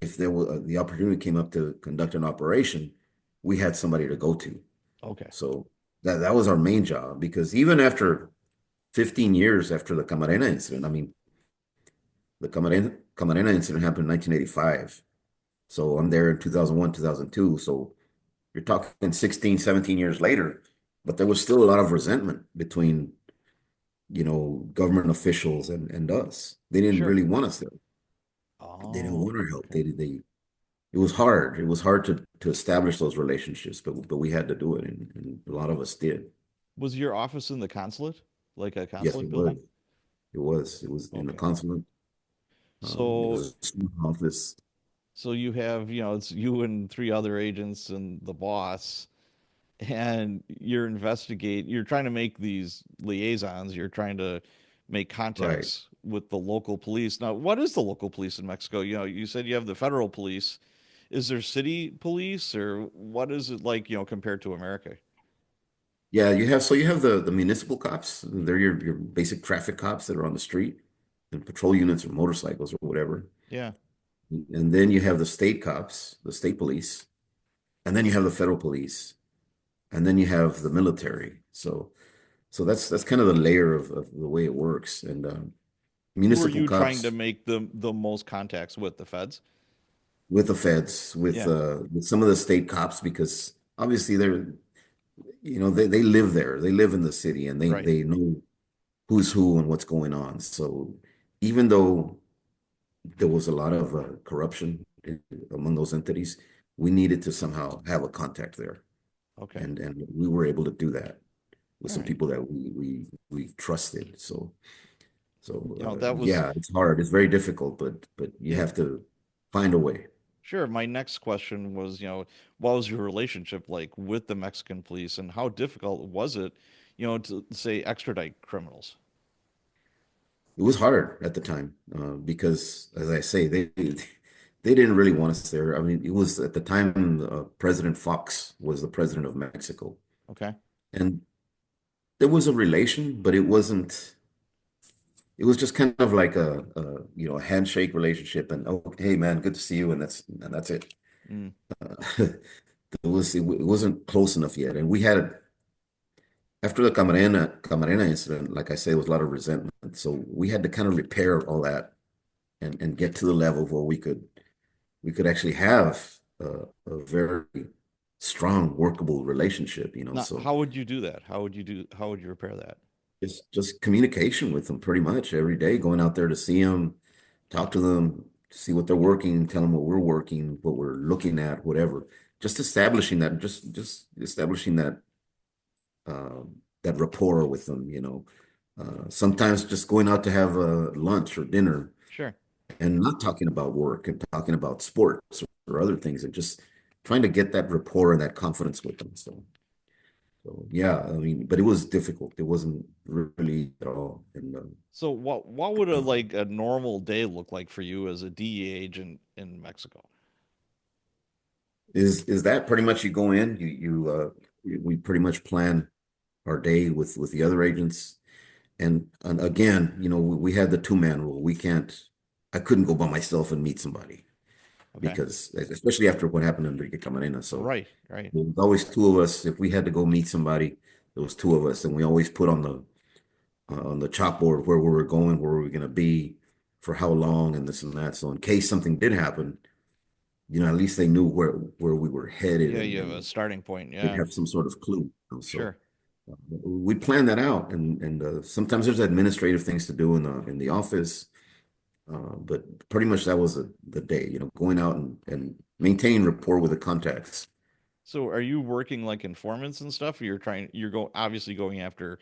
if there were the opportunity came up to conduct an operation, we had somebody to go to. Okay. So that was our main job because even after 15 years after the Camarena incident, I mean, the Camarena incident happened in 1985. So I'm there in 2001, 2002. So you're talking 16, 17 years later, but there was still a lot of resentment between, government officials and us. They didn't Sure. really want us there. They didn't Oh, want our help. okay. It was hard. It was hard to establish those relationships, but we had to do it, and a lot of us did. Was your office in the consulate? Like a Yes, consulate it building? was. It was in the Okay. consulate. It So was a small office. so you have, it's you and three other agents and the boss, and you're trying to make these liaisons, you're trying to make Right. contacts with the local police. Now, what is the local police in Mexico? You said you have the federal police. Is there city police or what is it like, compared to America? Yeah, you have the municipal cops. They're your basic traffic cops that are on the street and patrol units or motorcycles or whatever. Yeah. And then you have the state cops, the state police, and then you have the federal police, and then you have the military. So that's kind of the layer of the way it works. And Who are municipal you trying to cops make the most contacts with? The feds? with the feds, Yeah. with some of the state cops, because obviously they live there, they live in the city, and they Right. they know who's who and what's going on. So even though there was a lot of corruption among those entities, we needed to somehow have a contact there, Okay. and we were able to do that with All some right. people that we trusted. So That was yeah, it's hard. It's very difficult, but you yeah. have to find a way. Sure. My next question was, what was your relationship like with the Mexican police and how difficult was it, to say extradite criminals? It was hard at the time because, as I say, they didn't really want us there. I mean, it was at the time President Fox was the president of Mexico, Okay. and there was a relation, but it wasn't. It was just kind of like a handshake relationship, and oh, hey man, good to see you, and that's it. Mm, It wasn't close enough yet, and we had after the Camarena incident, like I say, there was a lot of resentment, so we had to kind of repair all that and get to the level where we could actually have a very strong, workable relationship. now, So how would you do that? How would you repair that? just communication with them pretty much every day, going out there to see them, talk to them, see what they're working, tell them what we're working, what we're looking at, whatever. Just establishing that rapport with them. Sometimes just going out to have a lunch or dinner Sure. and not talking about work and talking about sports or other things and just trying to get that rapport and that confidence with them. So yeah, I mean, but it was difficult. It wasn't really at all. And So what would a normal day look like for you as a DEA agent in Mexico? is that pretty much you go in, we pretty much plan our day with the other agents. And again, we had the two-man rule. We can't I couldn't go by myself and meet somebody Okay. because especially after what happened to Enrique Camarena. So Right, right. there was always two of us. If we had to go meet somebody, there was two of us, and we always put on the chalkboard where we were going, where we were going to be, for how long, and this and that. So in case something did happen, at least they knew where we were headed, Yeah, and you have a starting point. they'd Yeah, have some sort of clue. So sure. we planned that out, and sometimes there's administrative things to do in the office, but pretty much that was the day. Going out and maintaining rapport with the contacts. So are you working like informants and stuff? Or you're obviously going after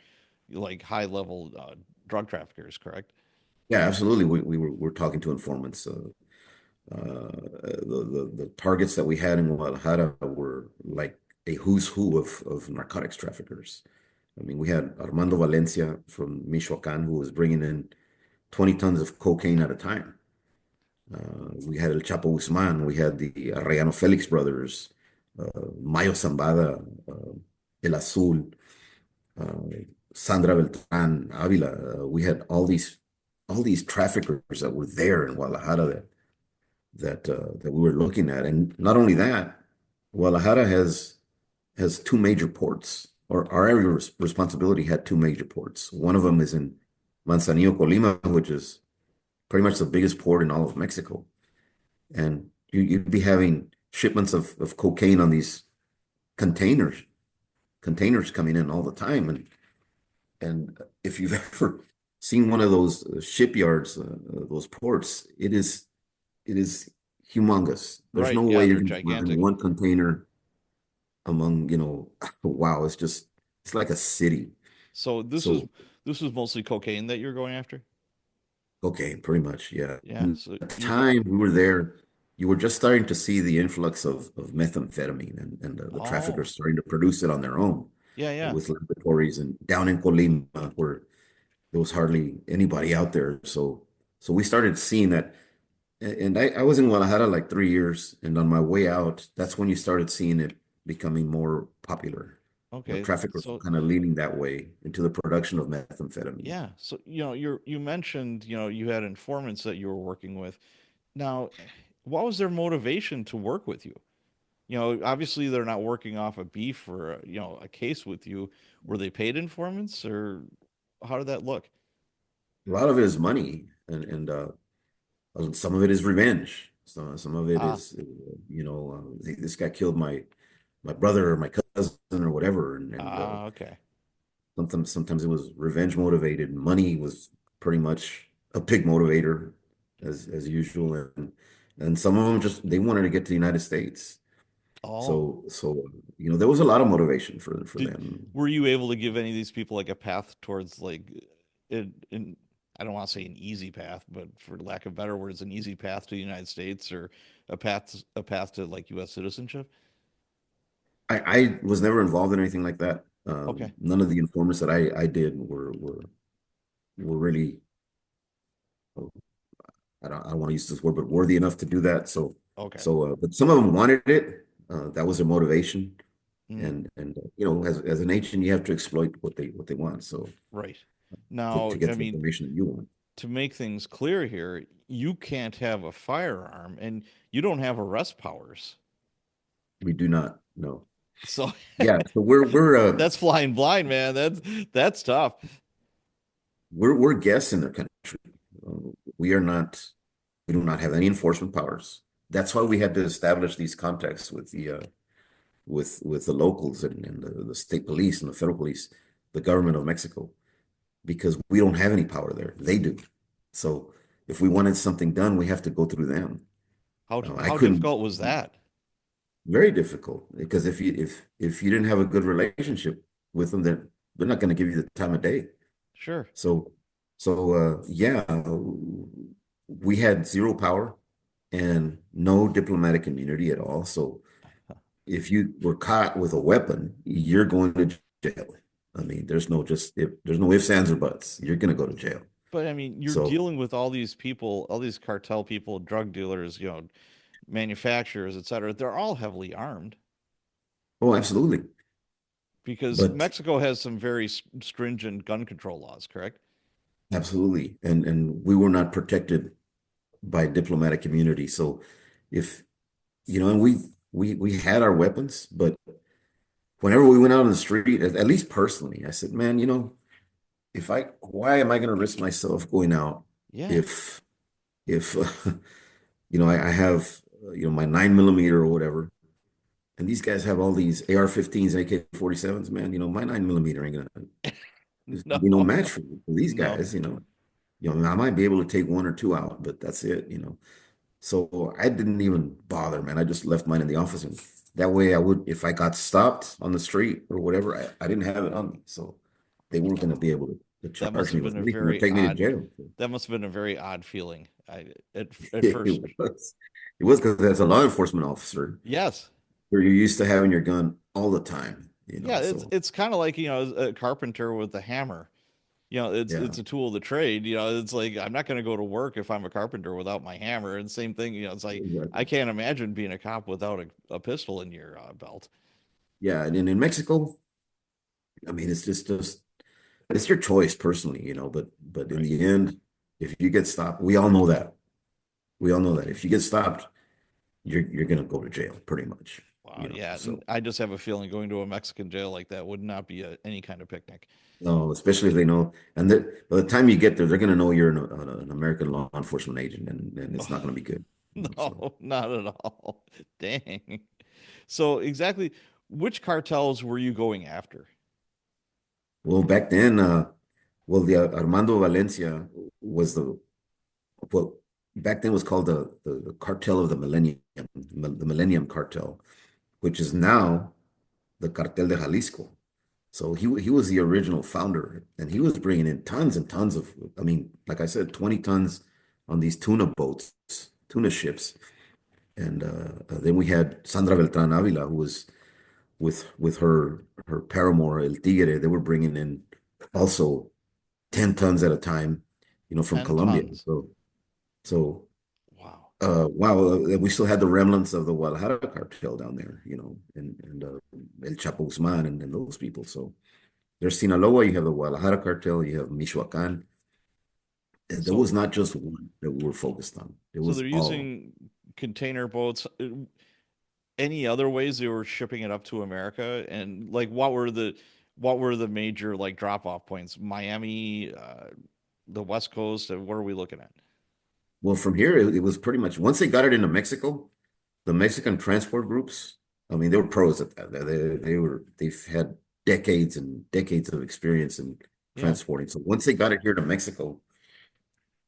like high level drug traffickers, correct? Yeah, absolutely. We're talking to informants. The targets that we had in Guadalajara were like a who's who of narcotics traffickers. I mean, we had Armando Valencia from Michoacan who was bringing in 20 tons of cocaine at a time. We had El Chapo Guzman. We had the Arellano Felix brothers, Mayo Zambada, El Azul, uh, Sandra Beltran, Avila. We had all these traffickers that were there in Guadalajara that we were looking at. And not only that, Guadalajara has two major ports, or our area of responsibility had two major ports. One of them is in Manzanillo, Colima, which is pretty much the biggest port in all of Mexico. And you'd be having shipments of cocaine on these containers, containers coming in all the time. And if you've ever seen one of those shipyards, those ports, it is humongous. There's Right. no way Yeah, you're they're going to find gigantic. one container among, wow, it's like a city. So So, this was mostly cocaine that you're going after? okay, pretty much, yeah. Yeah. And So at the you're go time we were there, you were just starting to see the influx of methamphetamine, and the Oh, traffickers starting to produce it on their own yeah, yeah. with laboratories, and down in Colima where there was hardly anybody out there. So we started seeing that. And I was in Guadalajara like 3 years, and on my way out, that's when you started seeing it becoming more popular. Okay. Traffickers were So kind of leaning that way into the production of methamphetamine. yeah. So you mentioned, you had informants that you were working with. Now, what was their motivation to work with you? Obviously they're not working off a beef or a case with you. Were they paid informants or how did that look? A lot of it is money, and some of it is revenge. Some of it Ah, is, this guy killed my brother or my cousin or whatever, and okay. sometimes it was revenge motivated. Money was pretty much a big motivator, as usual, and some of them just they wanted to get to the United States. Oh, So there was a lot of motivation for did them. were you able to give any of these people like a path towards like in I don't want to say an easy path, but for lack of better words, an easy path to the United States or a path to like U.S. citizenship? I was never involved in anything like that. Okay, None of the informants that I did were really, I don't want to use this word, but worthy enough to do that. So okay. so but some of them wanted it. That was their motivation. Mm, And as an agent, you have to exploit what they want. So right. to, Now, to get I the mean, information that you want, to make things clear here, you can't have a firearm and you don't have arrest powers. we do not know. So Yeah, so we're that's flying blind, man. That's tough. we're guests in their country. We are not. We do not have any enforcement powers. That's why we had to establish these contacts with the locals and the state police and the federal police, the government of Mexico, because we don't have any power there. They do. So if we wanted something done, we have to go through them. How I how couldn't. difficult was that? Very difficult because if you didn't have a good relationship with them, then they're not going to give you the time of day. Sure. So yeah, we had zero power and no diplomatic immunity at all. So if you were caught with a weapon, you're going to jail. I mean, there's no ifs, ands, or buts. You're going to go to jail. But I mean, you're So, dealing with all these people, all these cartel people, drug dealers, manufacturers, et cetera. They're all heavily armed oh, absolutely. because But Mexico has some very stringent gun control laws, correct? absolutely. And we were not protected by diplomatic community. So if and we had our weapons, but whenever we went out on the street, at least personally, I said, man, if why am I going to risk myself going out Yeah. if if I have my 9 millimeter or whatever, and these guys have all these AR-15s, AK-47s, man. My 9 millimeter ain't gonna there's No, gonna be no match for these no, guys. I might be able to take one or two out, but that's it. So I didn't even bother, man. I just left mine in the office, and that way I would, if I got stopped on the street or whatever, I didn't have it on me, so they weren't going to be able to that must charge me have with been a anything or very take me to odd. jail. That must have been a very odd feeling. At It first. was, it was because as a law enforcement officer, Yes. you're used to having your gun all the time, Yeah, it's so it's kind of like, a carpenter with a hammer. It's yeah, a tool of the trade. It's like I'm not going to go to work if I'm a carpenter without my hammer. And same thing, it's like I exactly. can't imagine being a cop without a pistol in your belt. Yeah, and in Mexico, I mean, it's just it's your choice personally, but in Right. the end, if you get stopped, we all know that. We all know that if you get stopped, you're gonna go to jail pretty much, Wow. Yeah. So I just have a feeling going to a Mexican jail like that would not be any kind of picnic. no, especially if they know, and that by the time you get there, they're gonna know you're an American law enforcement agent, and it's not gonna be good. So, No, not at all. Dang. So exactly, which cartels were you going after? well, back then, the Armando Valencia was well, back then was called the cartel of the Millennium Cartel, which is now the Cartel de Jalisco. So he was the original founder, and he was bringing in tons and tons of, I mean, like I said, 20 tons on these tuna boats, tuna ships. And then we had Sandra Beltran Avila, who was with her paramour El Tigre. They were bringing in also 10 tons at a time, from 10 Colombia. tons. So Wow. wow, we still had the remnants of the Guadalajara cartel down there, and El Chapo Guzman and those people. So there's Sinaloa, you have the Guadalajara cartel, you have Michoacan. And there So was not just one that we were focused on. It so was they're all. using container boats. Any other ways they were shipping it up to America? And like what were the major like drop off points? Miami, the West Coast, what are we looking at? Well, from here, it was pretty much once they got it into Mexico, the Mexican transport groups, I mean, they were pros at that. They've had decades and decades of experience in Yeah. transporting. So once they got it here to Mexico,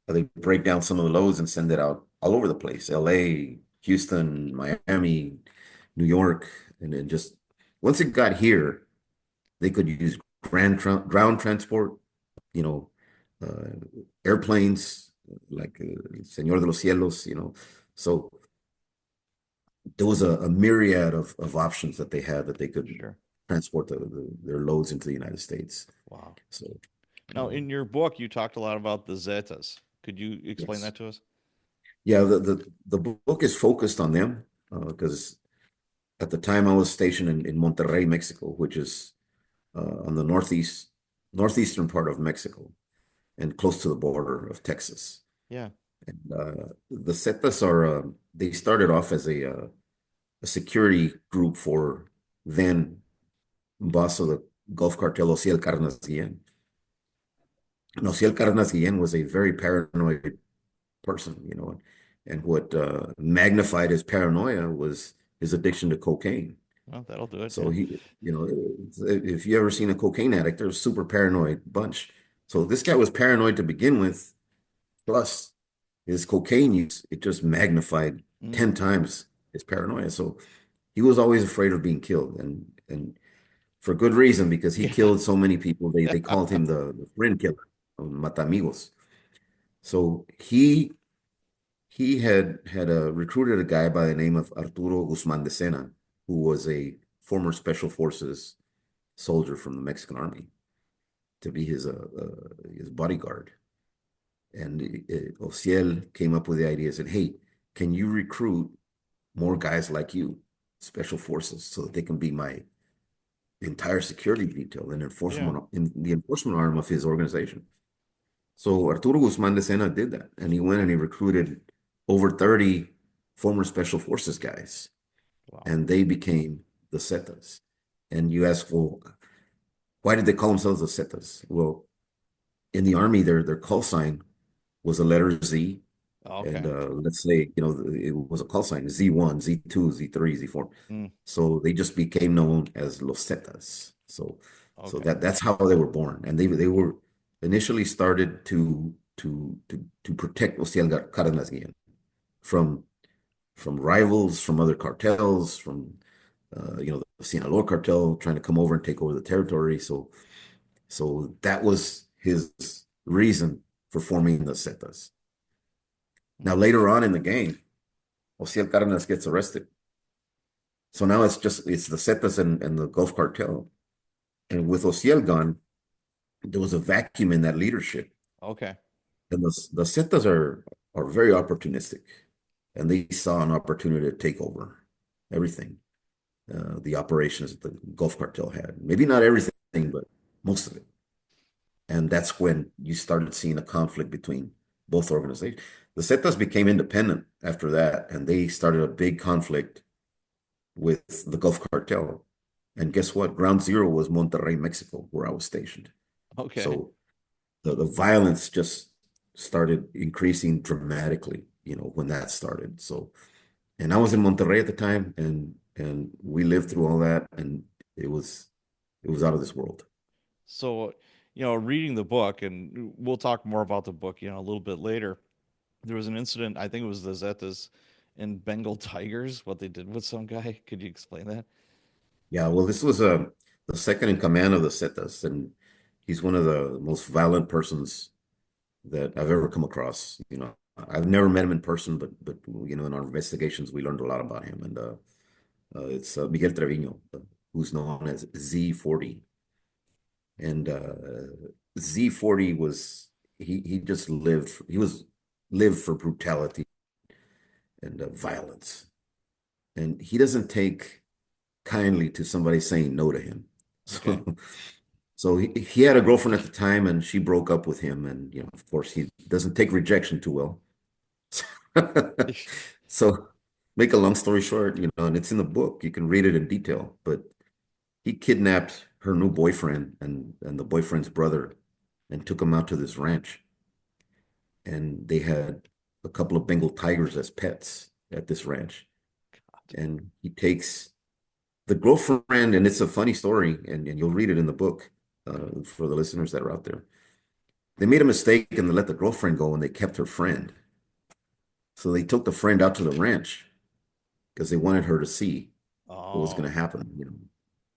they break down some of the loads and send it out all over the place. LA, Houston, Miami, New York, and then just once it got here, they could use ground transport, you know, uh, airplanes like Señor de los Cielos, So there was a myriad of options that they had that they could Sure. transport their loads into the United States. Wow. So, Now, in your book, you talked a lot about the Zetas. Could you explain yes. that to us? Yeah, the book is focused on them because at the time I was stationed in Monterrey, Mexico, which is on the northeastern part of Mexico and close to the border of Texas. Yeah. And the Zetas are they started off as a security group for then boss of the Gulf Cartel, Ociel Cardenas Guillen. And Ociel Cardenas Guillen was a very paranoid person, and what magnified his paranoia was his addiction to cocaine. Well, that'll do it. So Yeah. if you ever seen a cocaine addict, they're a super paranoid bunch. So this guy was paranoid to begin with, plus his cocaine use, it just magnified Mm. 10 times his paranoia. So he was always afraid of being killed, and for good reason, because he Yeah. killed so many people. They called him the friend killer, Matamigos. So he had recruited a guy by the name of Arturo Guzman de Sena, who was a former special forces soldier from the Mexican army, to be his bodyguard. And Ociel came up with the idea, said, "Hey, can you recruit more guys like you, special forces, so that they can be my entire security detail and Yeah. enforcement in the enforcement arm of his organization?" So Arturo Guzman de Sena did that, and he went and he recruited. over 30 former special forces guys, Wow. and they became the Zetas. And you ask, well, why did they call themselves the Zetas? Well, in the army, their call sign was the letter Z. And Okay. let's say, it was a call sign Z1, Z2, Z3, Z4. Mm, So they just became known as Los Zetas. So okay. that's how they were born. And they were initially started to protect Ociel Cárdenas Guillen from rivals, from other cartels, from the Sinaloa cartel trying to come over and take over the territory. So that was his reason for forming the Zetas. Now, Mm, later on in the game, Ociel Cardenas gets arrested. So now it's the Zetas and the Gulf Cartel. And with Ociel gone, there was a vacuum in that leadership. okay. And the Zetas are very opportunistic. And they saw an opportunity to take over everything, the operations that the Gulf Cartel had. Maybe not everything, but most of it. And that's when you started seeing a conflict between both organizations. The Zetas became independent after that, and they started a big conflict with the Gulf Cartel. And guess what? Ground zero was Monterrey, Mexico, where I was stationed. Okay. So the violence just started increasing dramatically, when that started. So, and I was in Monterrey at the time, and we lived through all that, and it was it was out of this world. So, reading the book, and we'll talk more about the book, a little bit later. There was an incident, I think it was the Zetas and Bengal Tigers, what they did with some guy. Could you explain that? Yeah, well, this was the second in command of the Zetas, and he's one of the most violent persons that I've ever come across. I've never met him in person, but in our investigations, we learned a lot about him, and it's Miguel Trevino, who's known as Z40, and Z40 was he just lived for brutality and violence, and he doesn't take kindly to somebody saying no to him. Okay. So so he had a girlfriend at the time, and she broke up with him, and of course, he doesn't take rejection too well. So, make a long story short, and it's in the book. You can read it in detail. But he kidnapped her new boyfriend and the boyfriend's brother, and took them out to this ranch. And they had a couple of Bengal tigers as pets at this ranch. And he takes the girlfriend, and it's a funny story, and you'll read it in the book, for the listeners that are out there. They made a mistake and they let the girlfriend go, and they kept her friend. So they took the friend out to the ranch because they wanted her to see what was going Oh, to happen.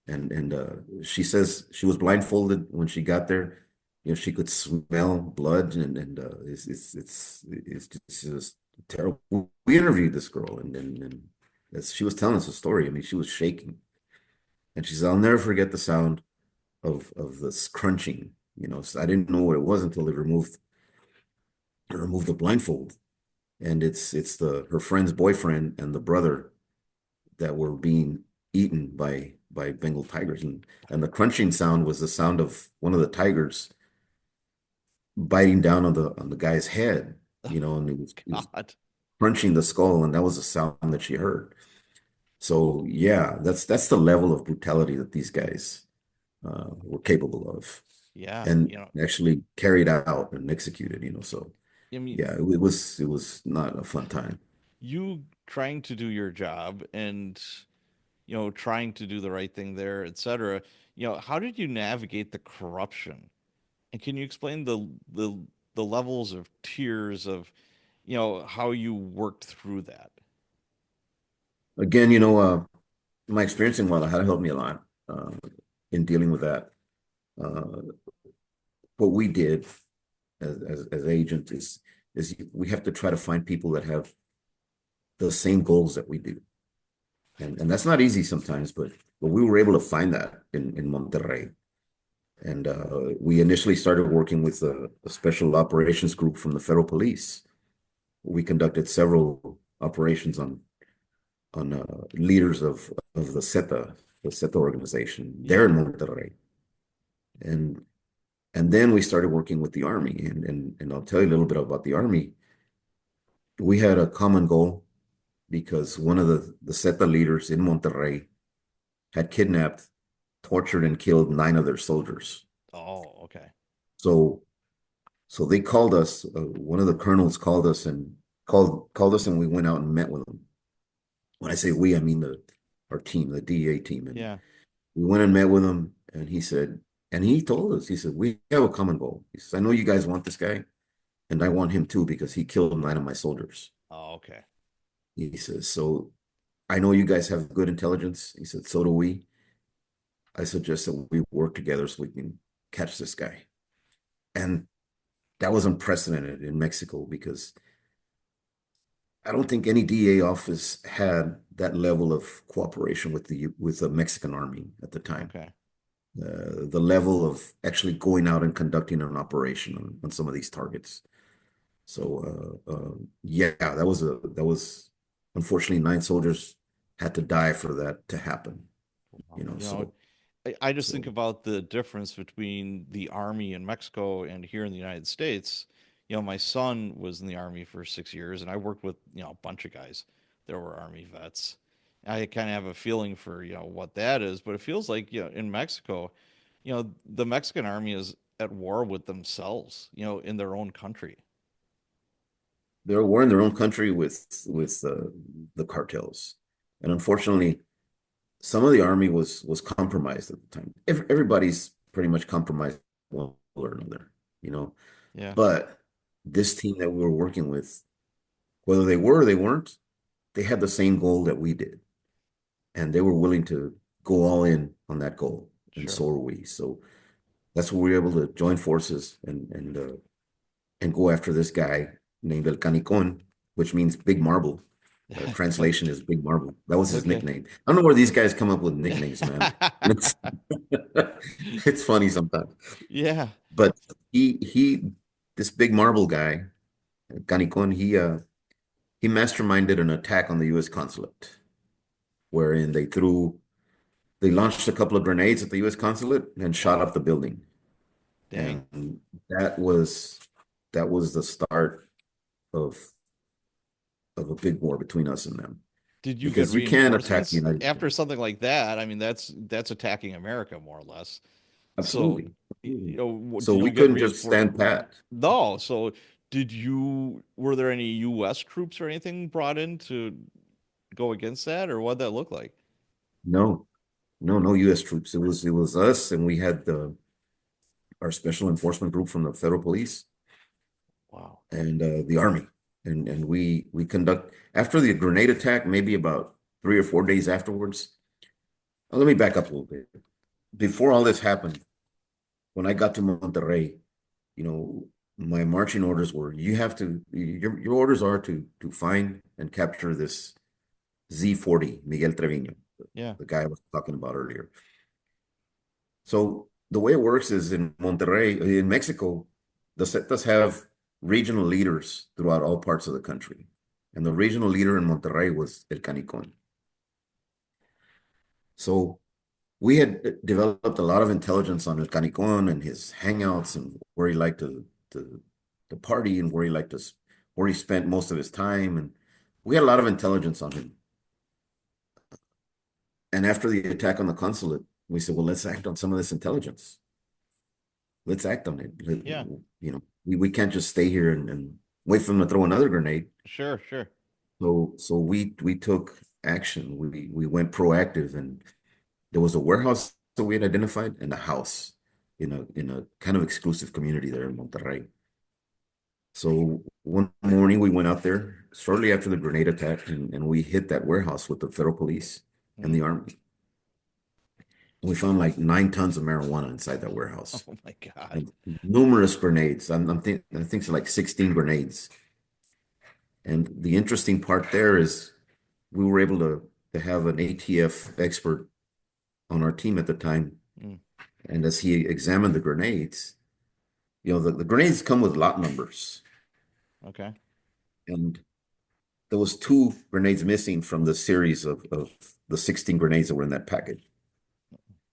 And she says she was blindfolded when she got there. She could smell blood, and it's just terrible. We interviewed this girl, and as she was telling us a story, I mean, she was shaking, and she said, "I'll never forget the sound of this crunching." So I didn't know what it was until they removed the blindfold, and it's the her friend's boyfriend and the brother that were being eaten by Bengal tigers, and the crunching sound was the sound of one of the tigers biting down on the guy's head, and it was God. crunching the skull, and that was the sound that she heard. So yeah, that's the level of brutality that these guys were capable of, Yeah. and actually carried out and executed. So I mean, yeah, it was not a fun time. you trying to do your job and, trying to do the right thing there, etc. How did you navigate the corruption? And can you explain the levels of tiers of, how you worked through that? Again, my experience in Guadalajara helped me a lot, uh, in dealing with that. Uh, what we did as agents is we have to try to find people that have the same goals that we do, and that's not easy sometimes, but we were able to find that in Monterrey, and we initially started working with a special operations group from the federal police. We conducted several operations on leaders of the CETA organization there Yeah. in Monterrey, and then we started working with the Army, and I'll tell you a little bit about the Army. we had a common goal because one of the Zeta leaders in Monterrey had kidnapped, tortured, and killed 9 of their soldiers. Oh, okay. So so they called us. One of the colonels called us and called us, and we went out and met with them. When I say we, I mean the our team, the DEA team, and Yeah. we went and met with him. And he said, and he told us, he said, we have a common goal. He says, I know you guys want this guy, and I want him too because he killed 9 of my soldiers. Oh, okay. He says, so I know you guys have good intelligence. He said, so do we. I suggest that we work together so we can catch this guy. And that was unprecedented in Mexico because I don't think any DEA office had that level of cooperation with the Mexican army at the time. Okay. The level of actually going out and conducting an operation on some of these targets. So yeah, that was unfortunately 9 soldiers had to die for that to happen. Wow. You know, So I just think so about the difference between the army in Mexico and here in the United States. You know, my son was in the army for 6 years, and I worked with, a bunch of guys that were army vets. I kind of have a feeling for, what that is, but it feels like, in Mexico, the Mexican army is at war with themselves, in their own country. they were in their own country with the cartels, and unfortunately, some of the army was compromised at the time. Everybody's pretty much compromised one way or another, you know. Yeah, But this team that we were working with, whether they were or they weren't, they had the same goal that we did, and they were willing to go all in on that goal, and sure. so were we. So that's where we were able to join forces and go after this guy named El Canicon, which means big marble. Translation is big marble. That was his Okay. nickname. I don't know where these guys come up with nicknames, man. It's it's funny sometimes. Yeah. But he this big marble guy, Canicon, he masterminded an attack on the US consulate, wherein they launched a couple of grenades at the US consulate and shot Wow. up the building. Dang. And that was the start of of a big war between us and them. Did you get Because you can't attack the reinforcements United after States. something like that? I mean, that's attacking America more or less. So, Absolutely. Absolutely. So did you we get couldn't just reinforced? stand pat. No. So, were there any U.S. troops or anything brought in to go against that, or what'd that look like? No, no US troops. It was us, and we had our special enforcement group from the federal police Wow. and the army. And we conduct after the grenade attack, maybe about 3 or 4 days afterwards. Let me back up a little bit. Before all this happened, when I got to Monterrey, you know, my marching orders were your orders are to find and capture this Z40, Miguel Trevino, Yeah. the guy I was talking about earlier. So the way it works is in Monterrey, in Mexico, the Zetas have regional leaders throughout all parts of the country. And the regional leader in Monterrey was El Canicón. So we had developed a lot of intelligence on El Canicón and his hangouts and where he liked to party and where he spent most of his time. And we had a lot of intelligence on him. And after the attack on the consulate, we said, well, let's act on some of this intelligence. Let's act on it. Yeah. We can't just stay here and wait for them to throw another grenade. Sure. Sure. So we took action. We went proactive, and there was a warehouse that we had identified and a house in a kind of exclusive community there in Monterrey. So one morning we went out there shortly after the grenade attack, and we hit that warehouse with the federal police and Mm. the army. And we found like 9 tons of marijuana inside that warehouse Oh my God. and numerous grenades. I think it's like 16 grenades. And the interesting part there is we were able to have an ATF expert on our team at the time. Mm. And as he examined the grenades, the grenades come with lot numbers. Okay. And there was 2 grenades missing from the series of the 16 grenades that were in that package.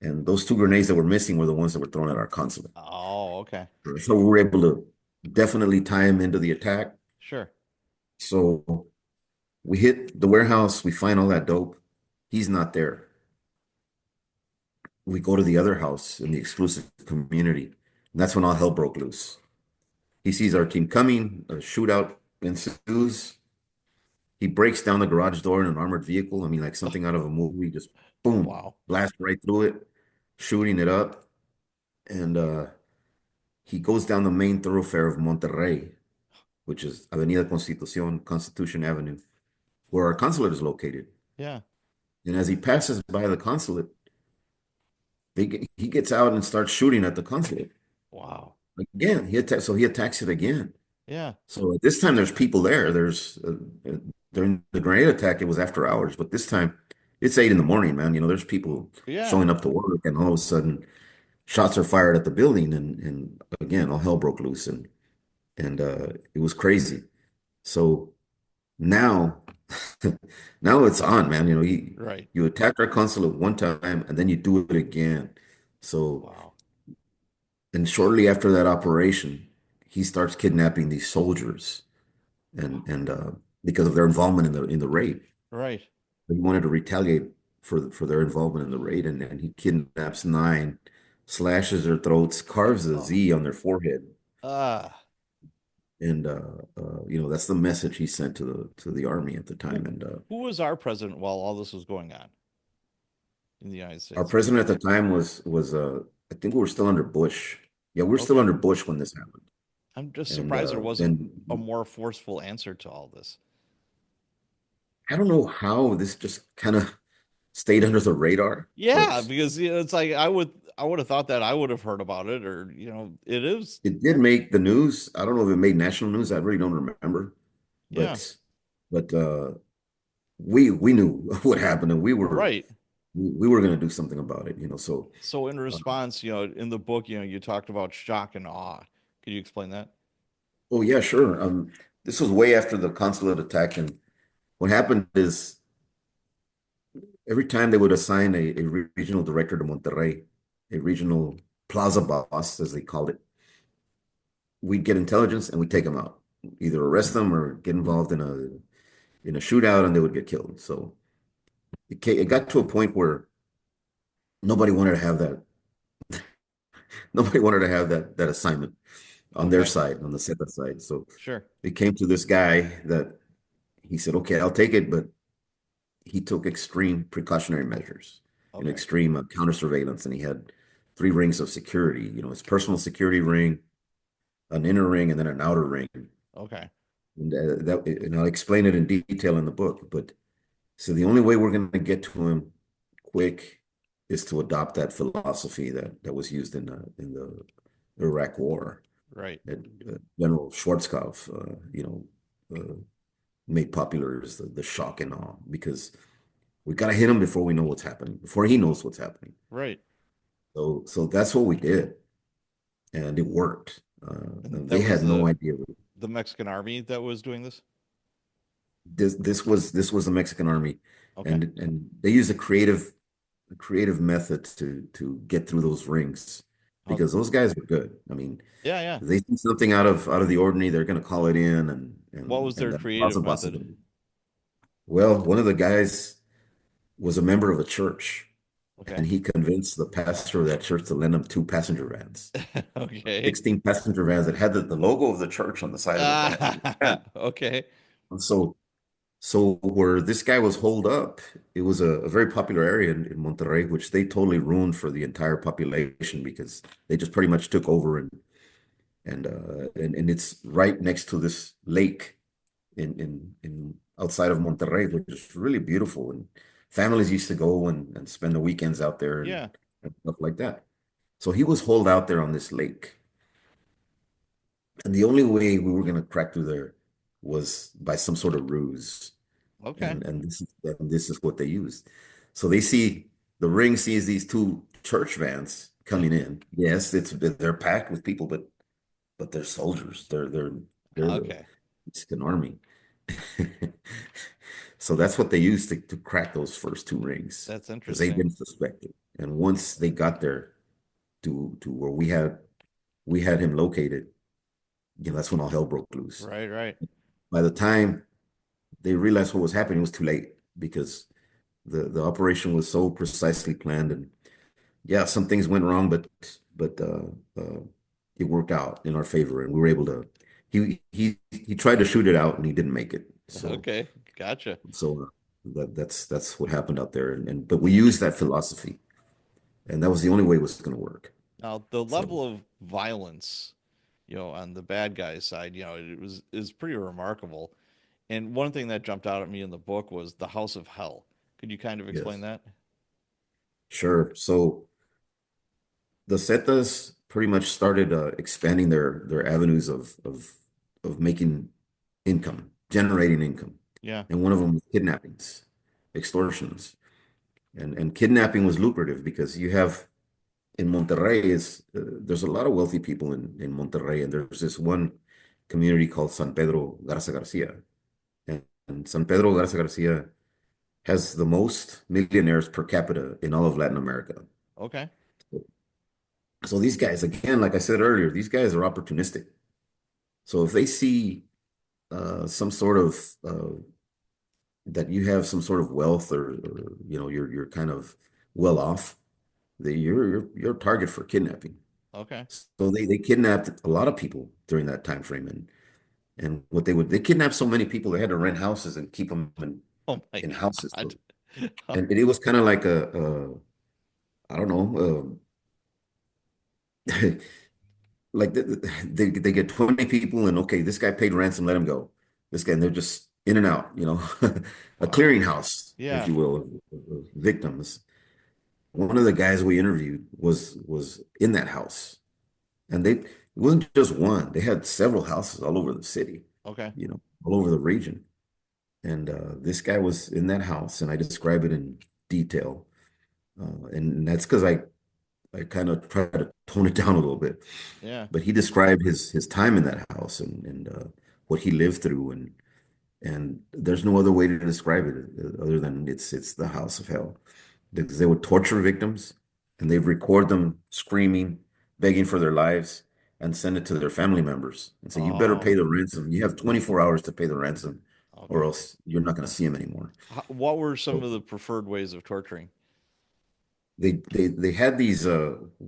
And those 2 grenades that were missing were the ones that were thrown at our consulate. Oh, okay. So we were able to definitely tie him into the attack. Sure. So we hit the warehouse, we find all that dope. He's not there. We go to the other house in the exclusive community. And that's when all hell broke loose. He sees our team coming, a shootout ensues. He breaks down the garage door in an armored vehicle. I mean, like something out of a movie, just boom, Wow. blast right through it, shooting it up. And he goes down the main thoroughfare of Monterrey, which is Avenida Constitución, Constitution Avenue, where our consulate is located. Yeah. And as he passes by the consulate, he gets out and starts shooting at the consulate. Wow. Again, so he attacks it again. Yeah. So at this time, there's people there. Uh, during the grenade attack, it was after hours, but this time it's 8 in the morning, man. There's people Yeah. showing up to work, and all of a sudden, shots are fired at the building, and again, all hell broke loose, and it was crazy. So now, now it's on, man. Right. You attacked our consulate one time, and then you do it again. So, Wow. and shortly after that operation, he starts kidnapping these soldiers, and because of their involvement in the raid. Right. He wanted to retaliate for their involvement in the raid, and he kidnaps 9, slashes their throats, carves a Oh. Z on their forehead, Ah. and that's the message he sent to the army at the Who time. And who was our president while all this was going on in the United our States? president at the time was I think we were still under Bush. Yeah, we were still Okay. under Bush when this happened, I'm just and surprised there wasn't then a more forceful answer to all this. I don't know how this just kind of stayed under the radar, Yeah, but because it's like I would have thought that I would have heard about it, or it is. it did make the news. I don't know if it made national news. I really don't remember. Yeah. But we knew what happened, and Right. we were going to do something about it. So So in uh, response, in the book, you talked about shock and awe. Could you explain that? oh yeah, sure. This was way after the consulate attack, and what happened is every time they would assign a regional director to Monterrey, a regional plaza boss, as they called it, we'd get intelligence and we'd take them out, either arrest them or get involved in a shootout, and they would get killed. So it got to a point where nobody wanted to have that. Nobody wanted to have that assignment on their Okay. side, on the Zeta side. So Sure. it came to this guy that he said, "Okay, I'll take it," but he took extreme precautionary measures and Okay. extreme counter surveillance, and he had 3 rings of security. His personal security ring, an inner ring, and then an outer ring. Okay. And I'll explain it in detail in the book. But so the only way we're going to get to him quick is to adopt that philosophy that was used in the Iraq War. Right. That General Schwarzkopf, made popular as the shock and awe, because we got to hit him before we know what's happening, before he knows what's happening. Right. So that's what we did, and it worked. And And that they was had no the idea. the Mexican army that was doing this? This was the Mexican army, Okay. and they used a creative method to get through those rings, How because those guys were good. I mean, Yeah, yeah. if they see something out of the ordinary, they're going to call it in, and What and was and their that creative lots of bosses. method? Well, one of the guys was a member of a church, Okay. and he convinced the pastor of that church to lend him 2 passenger vans, Okay. 16 passenger vans that had the logo of the church on the side of the van. Okay. And so where this guy was holed up, it was a very popular area in Monterrey, which they totally ruined for the entire population, because they just pretty much took over, and it's right next to this lake in outside of Monterrey, which is really beautiful. And families used to go and spend the weekends out there, and, Yeah. and stuff like that. So he was holed out there on this lake. And the only way we were going to crack through there was by some sort of ruse. Okay. And this is what they used. So the ring sees these 2 church vans coming in. Yes, they're packed with people, but they're soldiers. They're the Okay. Mexican army. So that's what they used to crack those first 2 rings, That's because they interesting. didn't suspect it. And once they got there to where we had him located, that's when all hell broke loose. Right, right. by the time they realized what was happening, it was too late because the operation was so precisely planned. And yeah, some things went wrong, but it worked out in our favor, and we were able to. He tried to shoot it out, and he didn't make it. Okay, gotcha. That's what happened out there, and but we used that philosophy, and that was the only way it was going to work. Now, the So level of violence, on the bad guy's side, it was is pretty remarkable. And one thing that jumped out at me in the book was the House of Hell. Could you kind of explain yes, that? sure. So the Zetas pretty much started expanding their avenues of making income, generating income, Yeah. and one of them was kidnappings, extortions, and kidnapping was lucrative because you have in Monterrey is there's a lot of wealthy people in Monterrey, and there's this one community called San Pedro Garza Garcia, and San Pedro Garza Garcia has the most millionaires per capita in all of Latin America. Okay. So these guys, again, like I said earlier, these guys are opportunistic. So if they see some sort of that you have some sort of wealth, or you're kind of well off, you're a target for kidnapping. Okay. So they kidnapped a lot of people during that time frame, and what they kidnapped so many people they had to rent houses and keep them Oh my in houses. God. And it was kind of like a I don't know, like they get 20 people, and okay, this guy paid ransom, let him go. This guy, and they're just in and out, a Wow. clearinghouse, if Yeah. you will, of victims. One of the guys we interviewed was in that house, and it wasn't just one. They had several houses all over the city, Okay. all over the region. And this guy was in that house, and I describe it in detail. And that's because I kind of try to tone it down a little bit. Yeah. But he described his time in that house, and what he lived through, and there's no other way to describe it other than it's the house of hell, because they would torture victims, and they'd record them screaming, begging for their lives, and send it to their family members and say, "You better Oh, pay the ransom. You have 24 hours to pay the ransom, or okay. else you're not going to see him anymore." What were some So of the preferred ways of torturing? they had these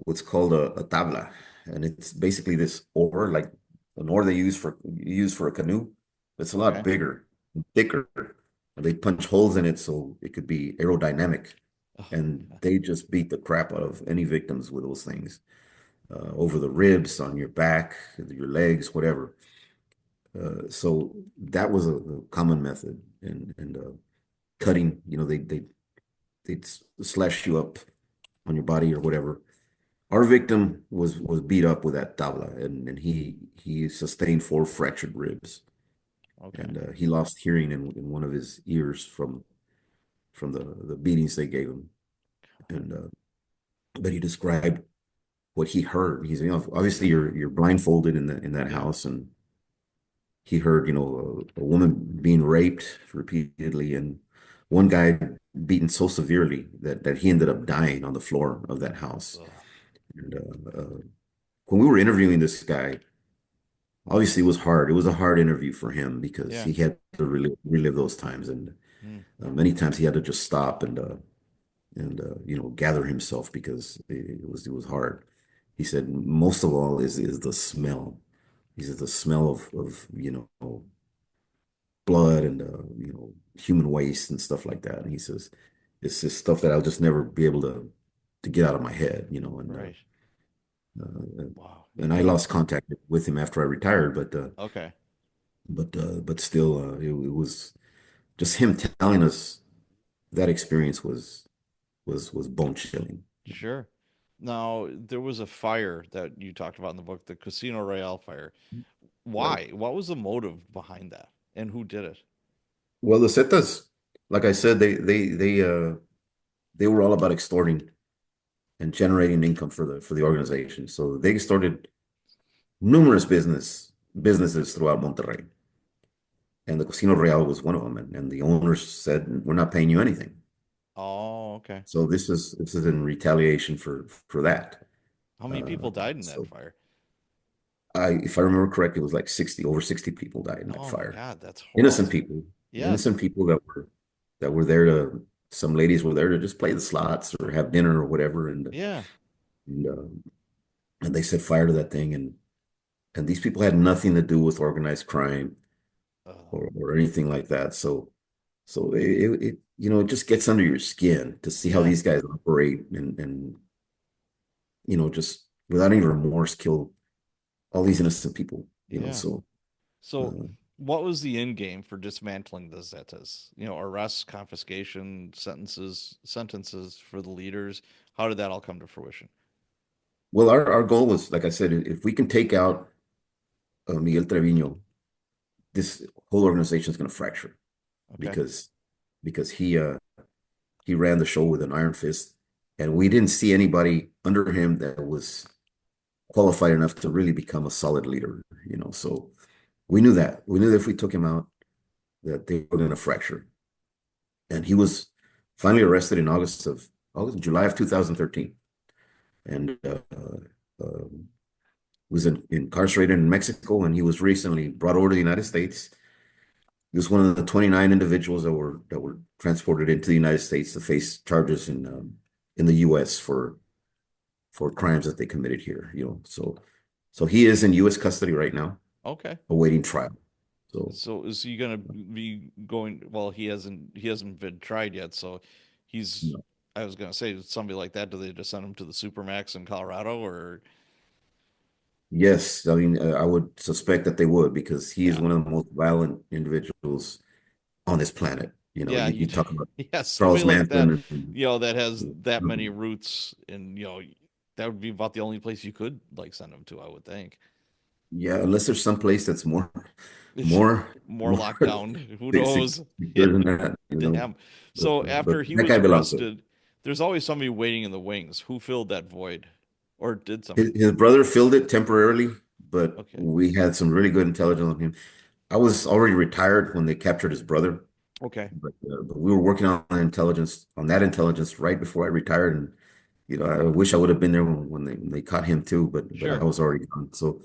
what's called a tabla, and it's basically this oar, like an oar they use for a canoe. It's a lot Okay. bigger and thicker, and they punch holes in it so it could be aerodynamic, Oh, and God. they just beat the crap out of any victims with those things, over the ribs, on your back, your legs, whatever. So that was a common method, and cutting. They'd slash you up on your body or whatever. Our victim was beat up with that tabla, and he sustained 4 fractured ribs, Okay. and he lost hearing in one of his ears from the beatings they gave him. And but he described what he heard. Obviously you're blindfolded in that Yeah. house, and he heard a woman being raped repeatedly, and one guy beaten so severely that he ended up dying on the floor of that house. Ugh. And when we were interviewing this guy, obviously it was hard. It was a hard interview for him because Yeah. he had to relive those times, and Mm. many times he had to just stop and gather himself because it was hard. He said most of all is the smell. He said the smell of blood and human waste and stuff like that. And he says it's just stuff that I'll just never be able to get out of my head, Right. uh, Wow. and I lost contact with him after I retired, Okay. but still, it was just him telling us that experience was bone chilling. Sure. Now, there was a fire that you talked about in the book, the Casino Royale fire. Right. Why? What was the motive behind that? And who did it? Well, the Zetas, like I said, they were all about extorting and generating income for the organization. So they started numerous businesses throughout Monterrey, and the Casino Real was one of them. And the owners said, "We're not paying you anything." Oh, okay. So this is in retaliation for that. How many people died in that So fire? if I remember correctly, it was like 60, over 60 people died in that Oh my fire. God, that's Innocent horrible. people, Yes. innocent people that were there to, some ladies were there to just play the slots or have dinner or whatever. Yeah. And, and they set fire to that thing. And these people had nothing to do with organized crime Oh, or anything like that. So it just gets under your skin to see how yeah. these guys operate and just without any remorse kill all these innocent people. Yeah. So So, uh, what was the end game for dismantling the Zetas? Arrests, confiscation, sentences for the leaders. How did that all come to fruition? well, our goal was, like I said, if we can take out Miguel Trevino, this whole organization is going to fracture Okay. because he ran the show with an iron fist, and we didn't see anybody under him that was qualified enough to really become a solid leader. So we knew that if we took him out, that they were going to fracture. And he was finally arrested in July of 2013, and was incarcerated in Mexico, and he was recently brought over to the United States. He was one of the 29 individuals that were transported into the United States to face charges in the U.S. for crimes that they committed here. So he is in U.S. custody right now, Okay. awaiting trial. So So is he gonna be going? Well, he hasn't been tried yet, so you he's. know, I was gonna say somebody like that. Do they just send him to the Supermax in Colorado, or yes, I mean I would suspect that they would because he is yeah, one of the most violent individuals on this planet. You know, yeah, you, you talk about yeah, somebody Charles like that, Manson. And, that has that many um, roots, and that would be about the only place you could like send him to, I would think. yeah, unless there's some place that's more, More more lockdown. Who secure knows? Yeah, than that. damn. But, So but after he that was guy belongs to. arrested, there's always somebody waiting in the wings. Who filled that void, or did His, somebody? his brother filled it temporarily, but Okay. we had some really good intelligence on him. I was already retired when they captured his brother, Okay. but we were working on that intelligence right before I retired, and I wish I would have been there when they caught him too, but I Sure. was already gone. So,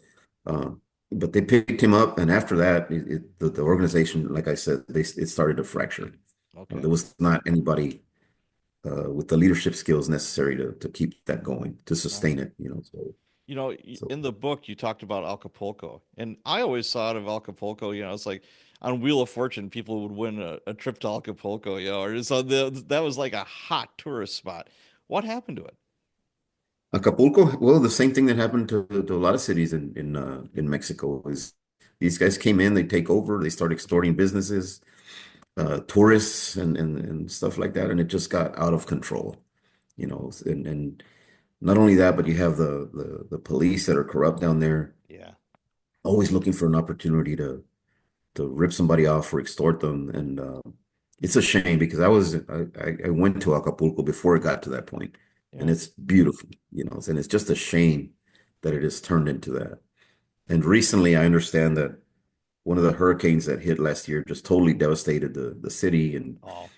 uh, but they picked him up, and after that, the organization, like I said, it started to fracture. Okay. There was not anybody with the leadership skills necessary to keep that going, to All right. sustain it. So In the book, you talked about Acapulco, and I always thought of Acapulco. It's like on Wheel of Fortune, people would win a trip to Acapulco. Or so that was like a hot tourist spot. What happened to it? Acapulco, well, the same thing that happened to a lot of cities in Mexico is these guys came in, they take over, they start extorting businesses, tourists and stuff like that, and it just got out of control. And not only that, but you have the police that are corrupt down there, Yeah. always looking for an opportunity to rip somebody off or extort them. And it's a shame because I went to Acapulco before it got to that point, and Yeah. it's beautiful. And it's just a shame that it has turned into that. And recently, I understand that one of the hurricanes that hit last year just totally devastated the city, Oh.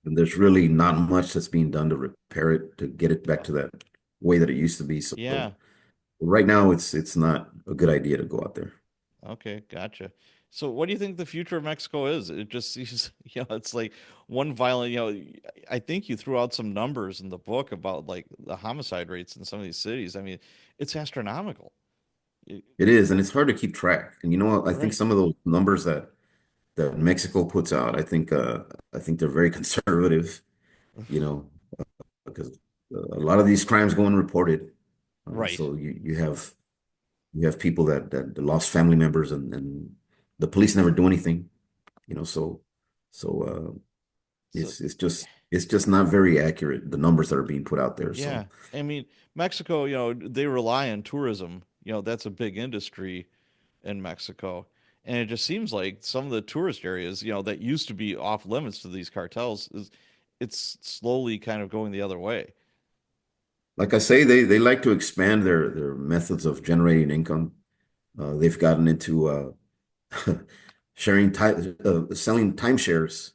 and there's really not much that's being done to repair it, to get it back Oh. to that way that it used to be. So Yeah. right now, it's not a good idea to go out there. Okay. Gotcha. So, what do you think the future of Mexico is? It just seems, it's like one violent. I think you threw out some numbers in the book about like the homicide rates in some of these cities. I mean, it's astronomical. It- It is, and it's hard to keep track. And you know what? I think right. some of those numbers that Mexico puts out, I think they're very conservative, you know, because a lot of these crimes go unreported. Right. So you have people that lost family members, and the police never do anything. So So, it's just not very accurate, the numbers that are being put out there. yeah. So I mean, Mexico, they rely on tourism. That's a big industry in Mexico. And it just seems like some of the tourist areas, that used to be off limits to these cartels it's slowly kind of going the other way. like I say, they like to expand their methods of generating income. They've gotten into selling timeshares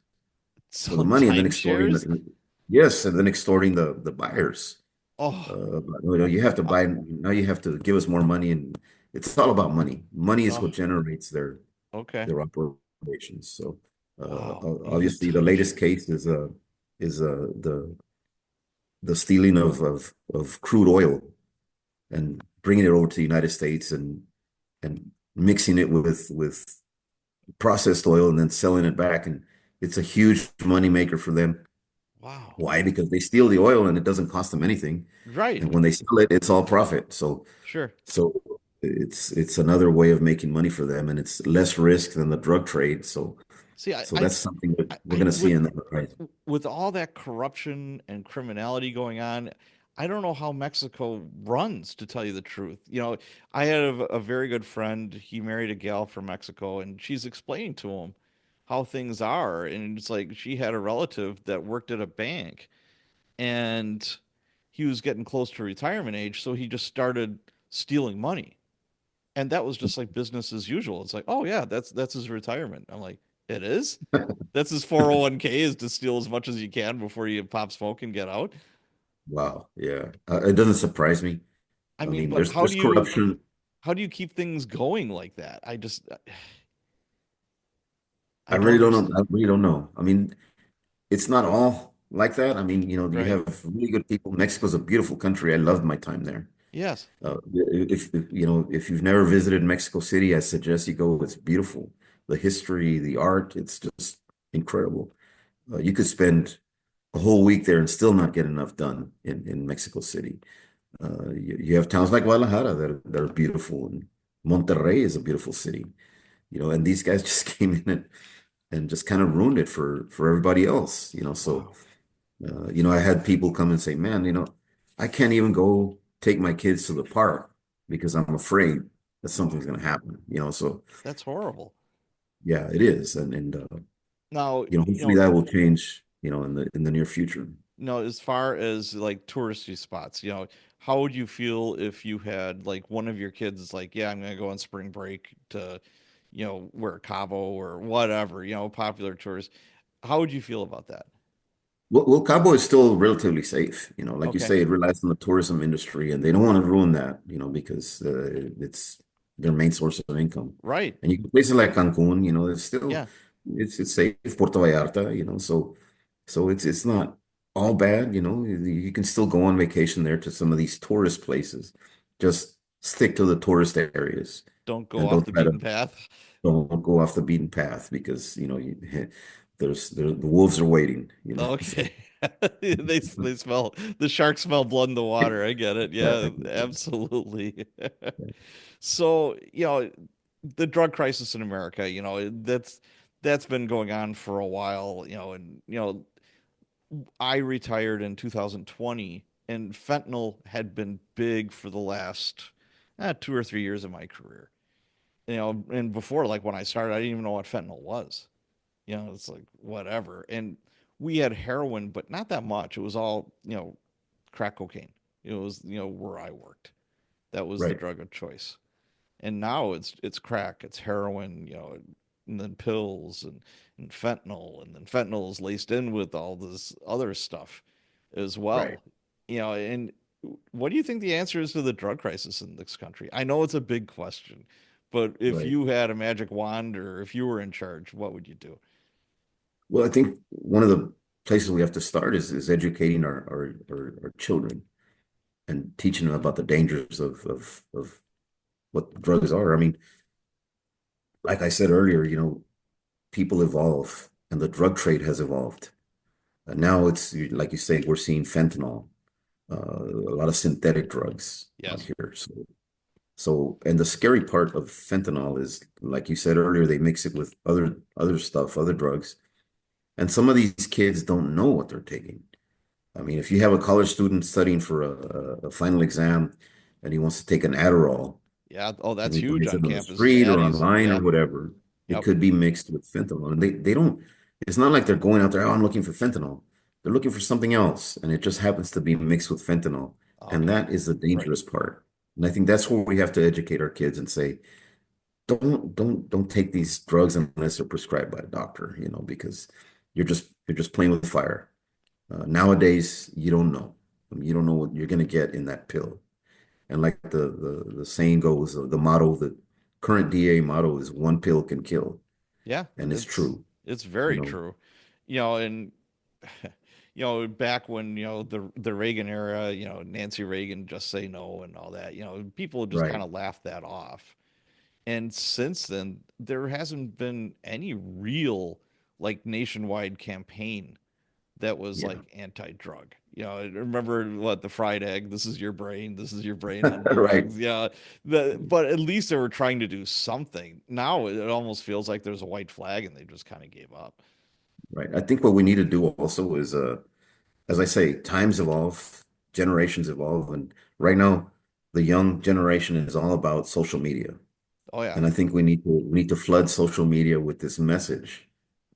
for the Selling money and then extorting timeshares? yes, and then extorting the buyers. Oh, You have to buy now. You have to give us more money, and it's all about money. Money is Oh, what generates okay. their operations. So Wow. You just obviously the touch. latest case is the stealing of crude oil and bringing it over to the United States and mixing it with processed oil and then selling it back. And it's a huge money maker for them. Wow. Why? Because they steal the oil and it doesn't cost them anything. Right. And when they sell it, it's all profit. Sure. So it's another way of making money for them, and it's less risk than the drug trade. See, So that's something that we're I going to see with in the horizon. all that corruption and criminality going on, I don't know how Mexico runs, to tell you the truth. I had a very good friend. He married a gal from Mexico, and she's explaining to him how things are. And it's like she had a relative that worked at a bank, and he was getting close to retirement age, so he just started stealing money. And that was just like business as usual. It's like, oh yeah, that's his retirement. I'm like, it is? That's his 401k, is to steal as much as you can before you pop smoke and get out. Wow, yeah, it doesn't surprise me. I I mean, mean, but there's corruption. how do you keep things going like that? I I don't really don't know. understand. I really don't know. I mean, it's not all like that. I mean, you Right? have really good people. Mexico's a beautiful country. I loved my time there. Yes. If you've never visited Mexico City, I suggest you go. It's beautiful. The history, the art, it's just incredible. You could spend a whole week there and still not get enough done in Mexico City. You have towns like Guadalajara that are beautiful, and Monterrey is a beautiful city. And these guys just came in and just kind of ruined it for everybody else. So Wow. I had people come and say, "Man, I can't even go take my kids to the park because I'm afraid that Wow. something's going to happen." So That's horrible. yeah, it is, and Now, hopefully that will change, in the near future. as far as like touristy spots, how would you feel if you had like one of your kids like, yeah, I'm gonna go on spring break to, where Cabo or whatever, popular tourist. How would you feel about that? Well, Cabo is still relatively safe. Like you Okay. say, it relies on the tourism industry, and they don't want to ruin that, because it's their main source of income. Right. And you can places like Cancun, it's still Yeah. it's safe. Puerto Vallarta, so it's not all bad. You can still go on vacation there to some of these tourist places. Just stick to the tourist areas Don't go and off don't the try to beaten path. don't go off the beaten path because the wolves are waiting. So. Okay. They smell, the sharks smell blood in the water. I get it. Yeah, Exactly. absolutely. So, the drug crisis in America, that's been going on for a while, and I retired in 2020, and fentanyl had been big for the last 2 or 3 years of my career. And before, like when I started, I didn't even know what fentanyl was. It's like whatever. And we had heroin, but not that much. It was all, crack cocaine. It was, where I worked. That was the Right, drug of choice. And now it's crack, it's heroin, and then pills and fentanyl, and then fentanyl is laced in with all this other stuff as right, well. And what do you think the answer is to the drug crisis in this country? I know it's a big question, but if right. you had a magic wand or if you were in charge, what would you do? Well, I think one of the places we have to start is educating our children and teaching them about the dangers of what drugs are. I mean, like I said earlier, people evolve and the drug trade has evolved. And now it's like you say, we're seeing fentanyl, a lot of synthetic drugs out Yes. here. And the scary part of fentanyl is, like you said earlier, they mix it with other stuff, other drugs. And some of these kids don't know what they're taking. I mean, if you have a college student studying for a final exam and he wants to take an Adderall Yeah. Oh, and that's he huge buys on it on the campuses. street or Addies. online Yeah. or whatever, it Yep. could be mixed with fentanyl. And they don't, it's not like they're going out there, oh, I'm looking for fentanyl. They're looking for something else. And it just happens to be mixed with fentanyl. And Okay. that is the Right. dangerous part. And I think that's where we have to educate our kids and say, don't take these drugs unless they're prescribed by a doctor, because you're just playing with fire. Nowadays, you don't know. I mean, you don't know what you're going to get in that pill. And like the saying goes, the motto, the current DA motto is one pill can kill. Yeah, And it's true, it's you very know, true. And back when, the Reagan era, Nancy Reagan just say no and all that, people just kind right. of laughed that off. And since then, there hasn't been any real like nationwide campaign that was Yeah. like anti-drug. I remember what the fried egg, this is your brain on Right. drugs. Yeah. But at least they were trying to do something. Now it almost feels like there's a white flag and they just kind of gave up. Right. I think what we need to do also is, as I say, times evolve, generations evolve, and right now the young generation is all about social media. Oh yeah. And I think we need to flood social media with this message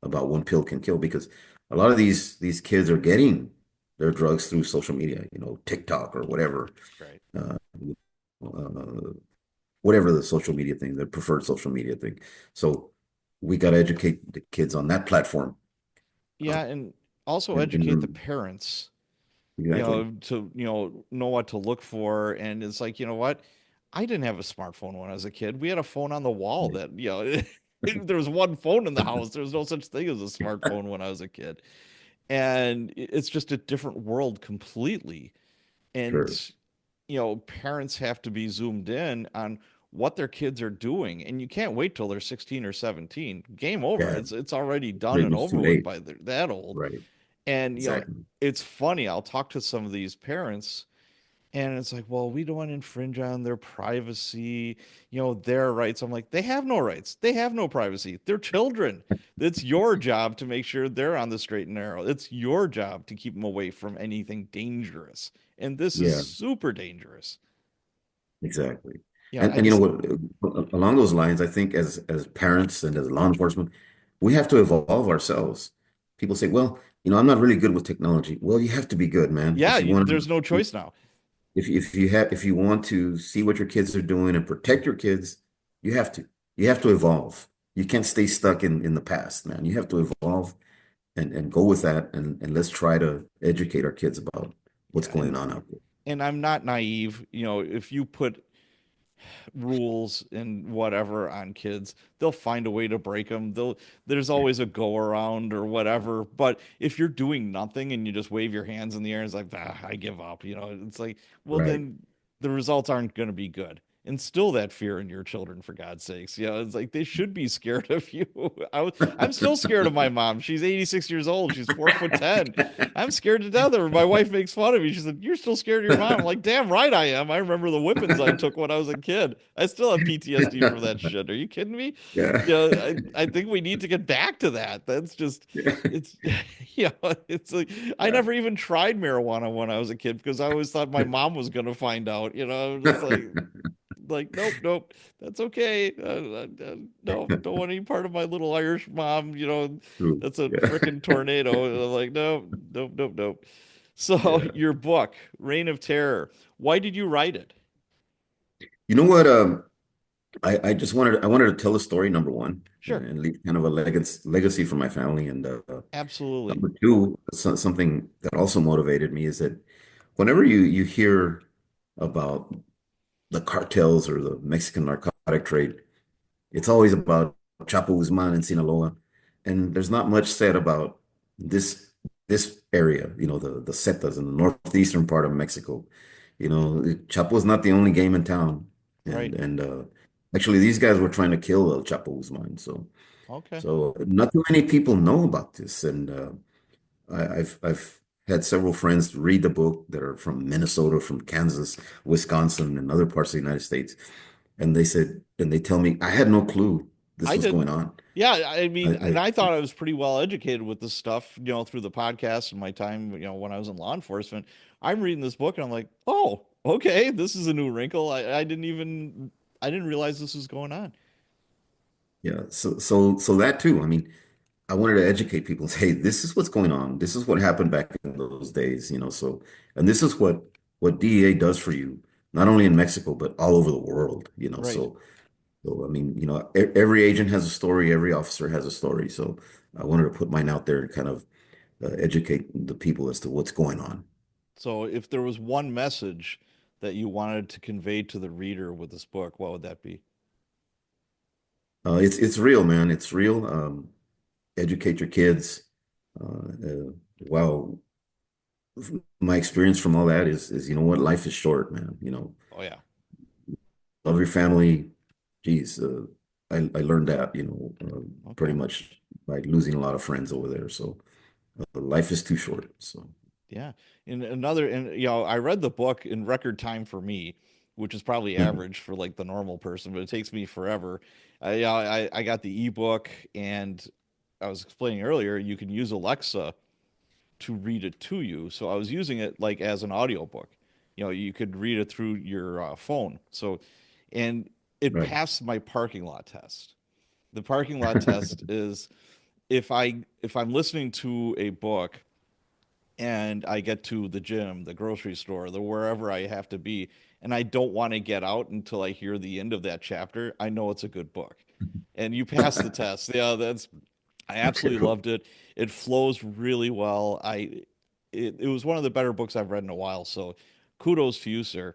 about one pill can kill because a lot of these kids are getting their drugs through social media, TikTok or Right. uh, uh, whatever the social media thing, the preferred social media thing. So we got to educate the kids on that platform. Uh, Yeah, and also educate the and parents, exactly. to, know what to look for. And it's like, you know what? I didn't have a smartphone when I was a kid. We had a phone on the wall Right. that, there was one phone in the house. There was no such thing as a smartphone when I was a kid. And it's just a different world completely. And, Sure. parents have to be zoomed in on what their kids are doing. And you can't wait till they're 16 or 17. Game over. Yeah. It's already done Pretty and much too over with late. by that old. Right. And, Exactly. it's funny. I'll talk to some of these parents and it's like, well, we don't want to infringe on their privacy, their rights. I'm like, they have no rights. They have no privacy. They're children. It's your job to make sure they're on the straight and narrow. It's your job to keep them away from anything dangerous. And this is Yeah. super dangerous. Exactly. I And you know just, what, along those lines, I think as parents and as law enforcement, we have to evolve ourselves. People say, well, I'm not really good with technology. Well, you have to be good, man. yeah, If you want there's no to, choice now. if you want to see what your kids are doing and protect your kids, you have to. You have to evolve. You can't stay stuck in the past, man. You have to evolve and go with that and let's try to educate our kids about what's Yeah. going on out there. And I'm not naive. If you put rules and whatever on kids, they'll find a way to break them. There's always a go around or whatever. But if you're doing nothing and you just wave your hands in the air, and it's like, I give up. It's like, well, Right. then the results aren't going to be good. Instill that fear in your children, for God's sakes. It's like they should be scared of you. I'm still scared of my mom. She's 86 years old. She's 4'10". I'm scared to death of her. My wife makes fun of me. She said, "You're still scared of your mom." I'm like, "Damn right I am. I remember the whippings I took when I was a kid. I still have PTSD from that shit. Are you kidding me?" Yeah. I think we need to get back to that. That's just, Yeah. it's, it's like I Yeah. never even tried marijuana when I was a kid because I always thought my mom was gonna find out. I'm just like, nope, nope, that's okay. No, don't want any part of my little Irish mom. True. That's a Yeah. freaking tornado. And I'm like, no, nope, nope, nope. So Yeah. your book, Reign of Terror. Why did you write it? You know what? I wanted to tell a story, number one, Sure, and leave kind of a legacy for my family. And absolutely. number two, something that also motivated me is that whenever you hear about the cartels or the Mexican narcotic trade, it's always about Chapo Guzman in Sinaloa, and there's not much said about this this area, the Zetas in the northeastern part of Mexico. Chapo's not the only game in town, Right. and actually these guys were trying to kill El Chapo Guzman. So Okay. so not too many people know about this, and I've had several friends read the book that are from Minnesota, from Kansas, Wisconsin, and other parts of the United States. And they tell me I had no clue this I was didn't. going on. Yeah, I mean, I and I thought I was pretty well educated with this stuff, through the podcast and my time, when I was in law enforcement. I'm reading this book and I'm like, oh, okay, this is a new wrinkle. I didn't realize this was going on. yeah, so that too. I mean, I wanted to educate people and say, this is what's going on. This is what happened back in those days. So, and this is what DEA does for you, not only in Mexico but all over the world. Right. So I mean, every agent has a story, every officer has a story. So I wanted to put mine out there and kind of educate the people as to what's going on. So if there was one message that you wanted to convey to the reader with this book, what would that be? It's real, man. It's real. Educate your kids. Wow, my experience from all that is you know what, life is short, man. You know, Oh yeah. love your family. Geez, I learned that, pretty Okay. much by losing a lot of friends over there. So life is too short. So Yeah. And I read the book in record time for me, which is probably mhm, average for like the normal person, but it takes me forever. I got the ebook, and I was explaining earlier, you can use Alexa to read it to you. So I was using it like as an audiobook. You could read it through your phone. And it right. passed my parking lot test. The parking lot test is if I'm listening to a book and I get to the gym, the grocery store, the wherever I have to be, and I don't want to get out until I hear the end of that chapter, I know it's a good book. And you pass the test. Yeah, I Okay, absolutely cool. loved it. It flows really well. It was one of the better books I've read in a while. So kudos to you, sir.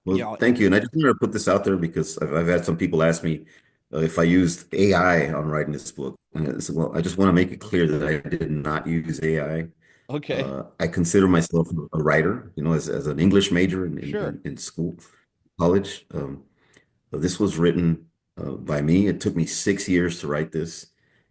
Well, thank And you. And I just wanted to put this out there because I've had some people ask me if I used AI on writing this book. And I said, well, I just want to make it clear that I did not use AI. okay, I consider myself a writer, as an English major sure. in school, college. This was written by me. It took me 6 years to write this.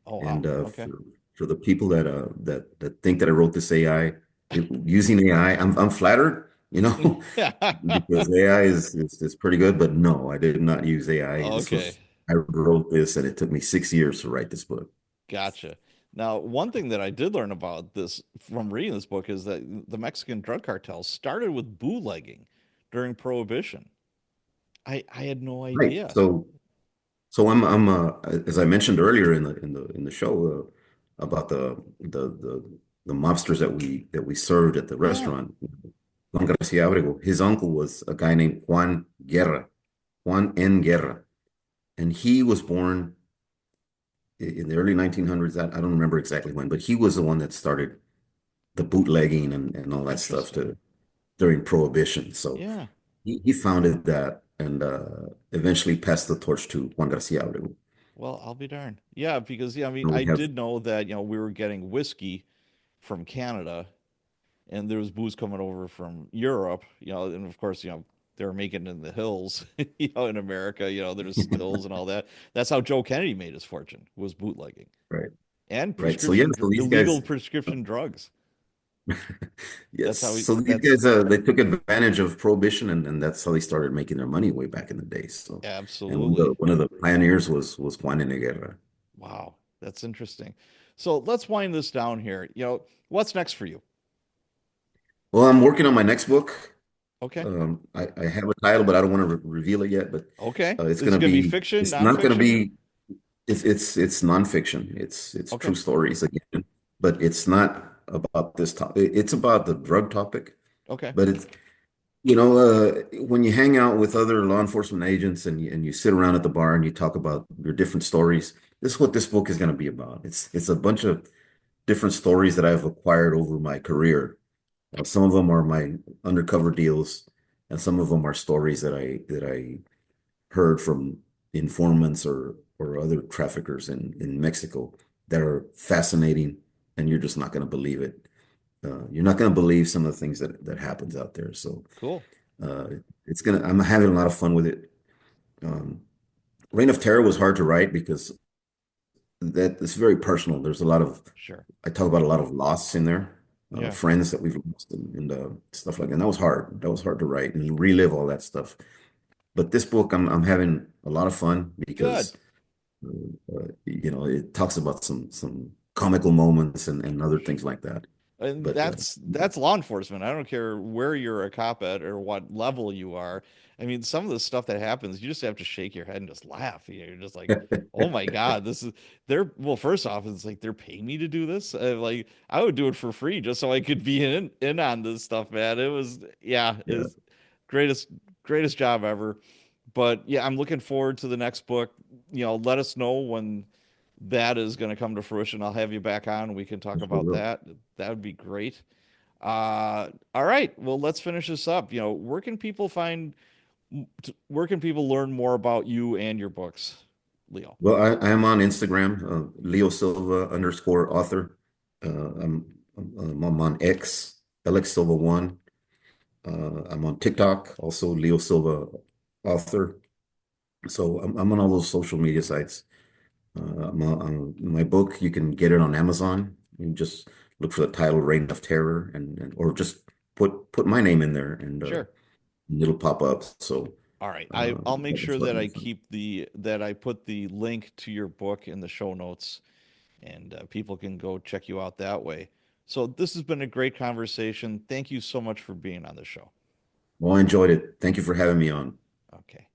Oh And wow. Okay. for the people that think that I wrote this AI, using AI, I'm flattered, because AI is pretty good. But no, I did not use AI. Okay. I wrote this, and it took me 6 years to write this book. Gotcha. Now, one thing that I did learn about this from reading this book is that the Mexican drug cartels started with bootlegging during Prohibition. I had no Right. idea. So I'm as I mentioned earlier in the show about the mobsters that we served at the Yeah. restaurant. Juan Garcia Abrego, his uncle was a guy named Juan N. Guerra, and he was born in the early 1900s. I don't remember exactly when, but he was the one that started the bootlegging and all that stuff Interesting. during Prohibition. So Yeah. he founded that and eventually passed the torch to Juan Garcia Abrego. Well, I'll be darned. Yeah, because I mean, And we I have did know that, we were getting whiskey from Canada, and there was booze coming over from Europe, and of course, they were making it in the hills, in America, there's hills and all that. That's how Joe Kennedy made his fortune, was bootlegging right, and right. So yeah, so these illegal guys, prescription drugs. yes, That's how we, so these that's guys, they took advantage of Prohibition, and that's how they started making their money way back in the day. So, and one of the absolutely. one of the pioneers was Juan N. Guerra. Wow. That's interesting. So let's wind this down here. What's next for you? Well, I'm working on my next book. Okay. I have a title, but I don't want to reveal it yet. But Okay. it's Is gonna it going to be be fiction, it's not gonna nonfiction? be it's nonfiction. It's true Okay. stories again, but it's not about this topic. It's about the drug topic, Okay. but it's when you hang out with other law enforcement agents and you sit around at the bar and you talk about your different stories, this is what this book is going to be about. It's a bunch of different stories that I've acquired over my career. Some of them are my undercover deals, and some of them are stories that I heard from informants or other traffickers in Mexico that are fascinating, and you're just not going to believe it. You're not going to believe some of the things that happens out there. So Cool. uh, I'm having a lot of fun with it. Um, Reign of Terror was hard to write because that it's very personal. There's a lot of Sure. I talk about a lot of loss in there, Yeah. friends that we've lost and stuff like that. And that was hard. That was hard to write and relive all that stuff. But this book, I'm having a lot of fun Good. because it talks about some comical moments and other things like that. And But that's law enforcement. I don't care where you're a cop at or what level you are. I mean, some of the stuff that happens, you just have to shake your head and just laugh. You're just like, "Oh my God, this is they're well, first off, it's like they're paying me to do this. Like I would do it for free just so I could be in on this stuff, man. It was yeah, yeah, is greatest greatest job ever. But yeah, I'm looking forward to the next book. Let us know when that is going to come to fruition. I'll have you back on. We can talk I sure about will. that. That would be great. All right. Well, let's finish this up. Where can people learn more about you and your books, Leo? Well, I am on Instagram, Leo Silva underscore author. I'm on X, LX Silva one. I'm on TikTok, also Leo Silva author. So I'm on all those social media sites. My book, you can get it on Amazon. You just look for the title Reign of Terror and or just put my name in there Sure. and it'll pop up. So All right. I'll make that's sure what that I'm I from. keep that I put the link to your book in the show notes, and people can go check you out that way. So this has been a great conversation. Thank you so much for being on the show. Well, I enjoyed it. Thank you for having me on. Okay.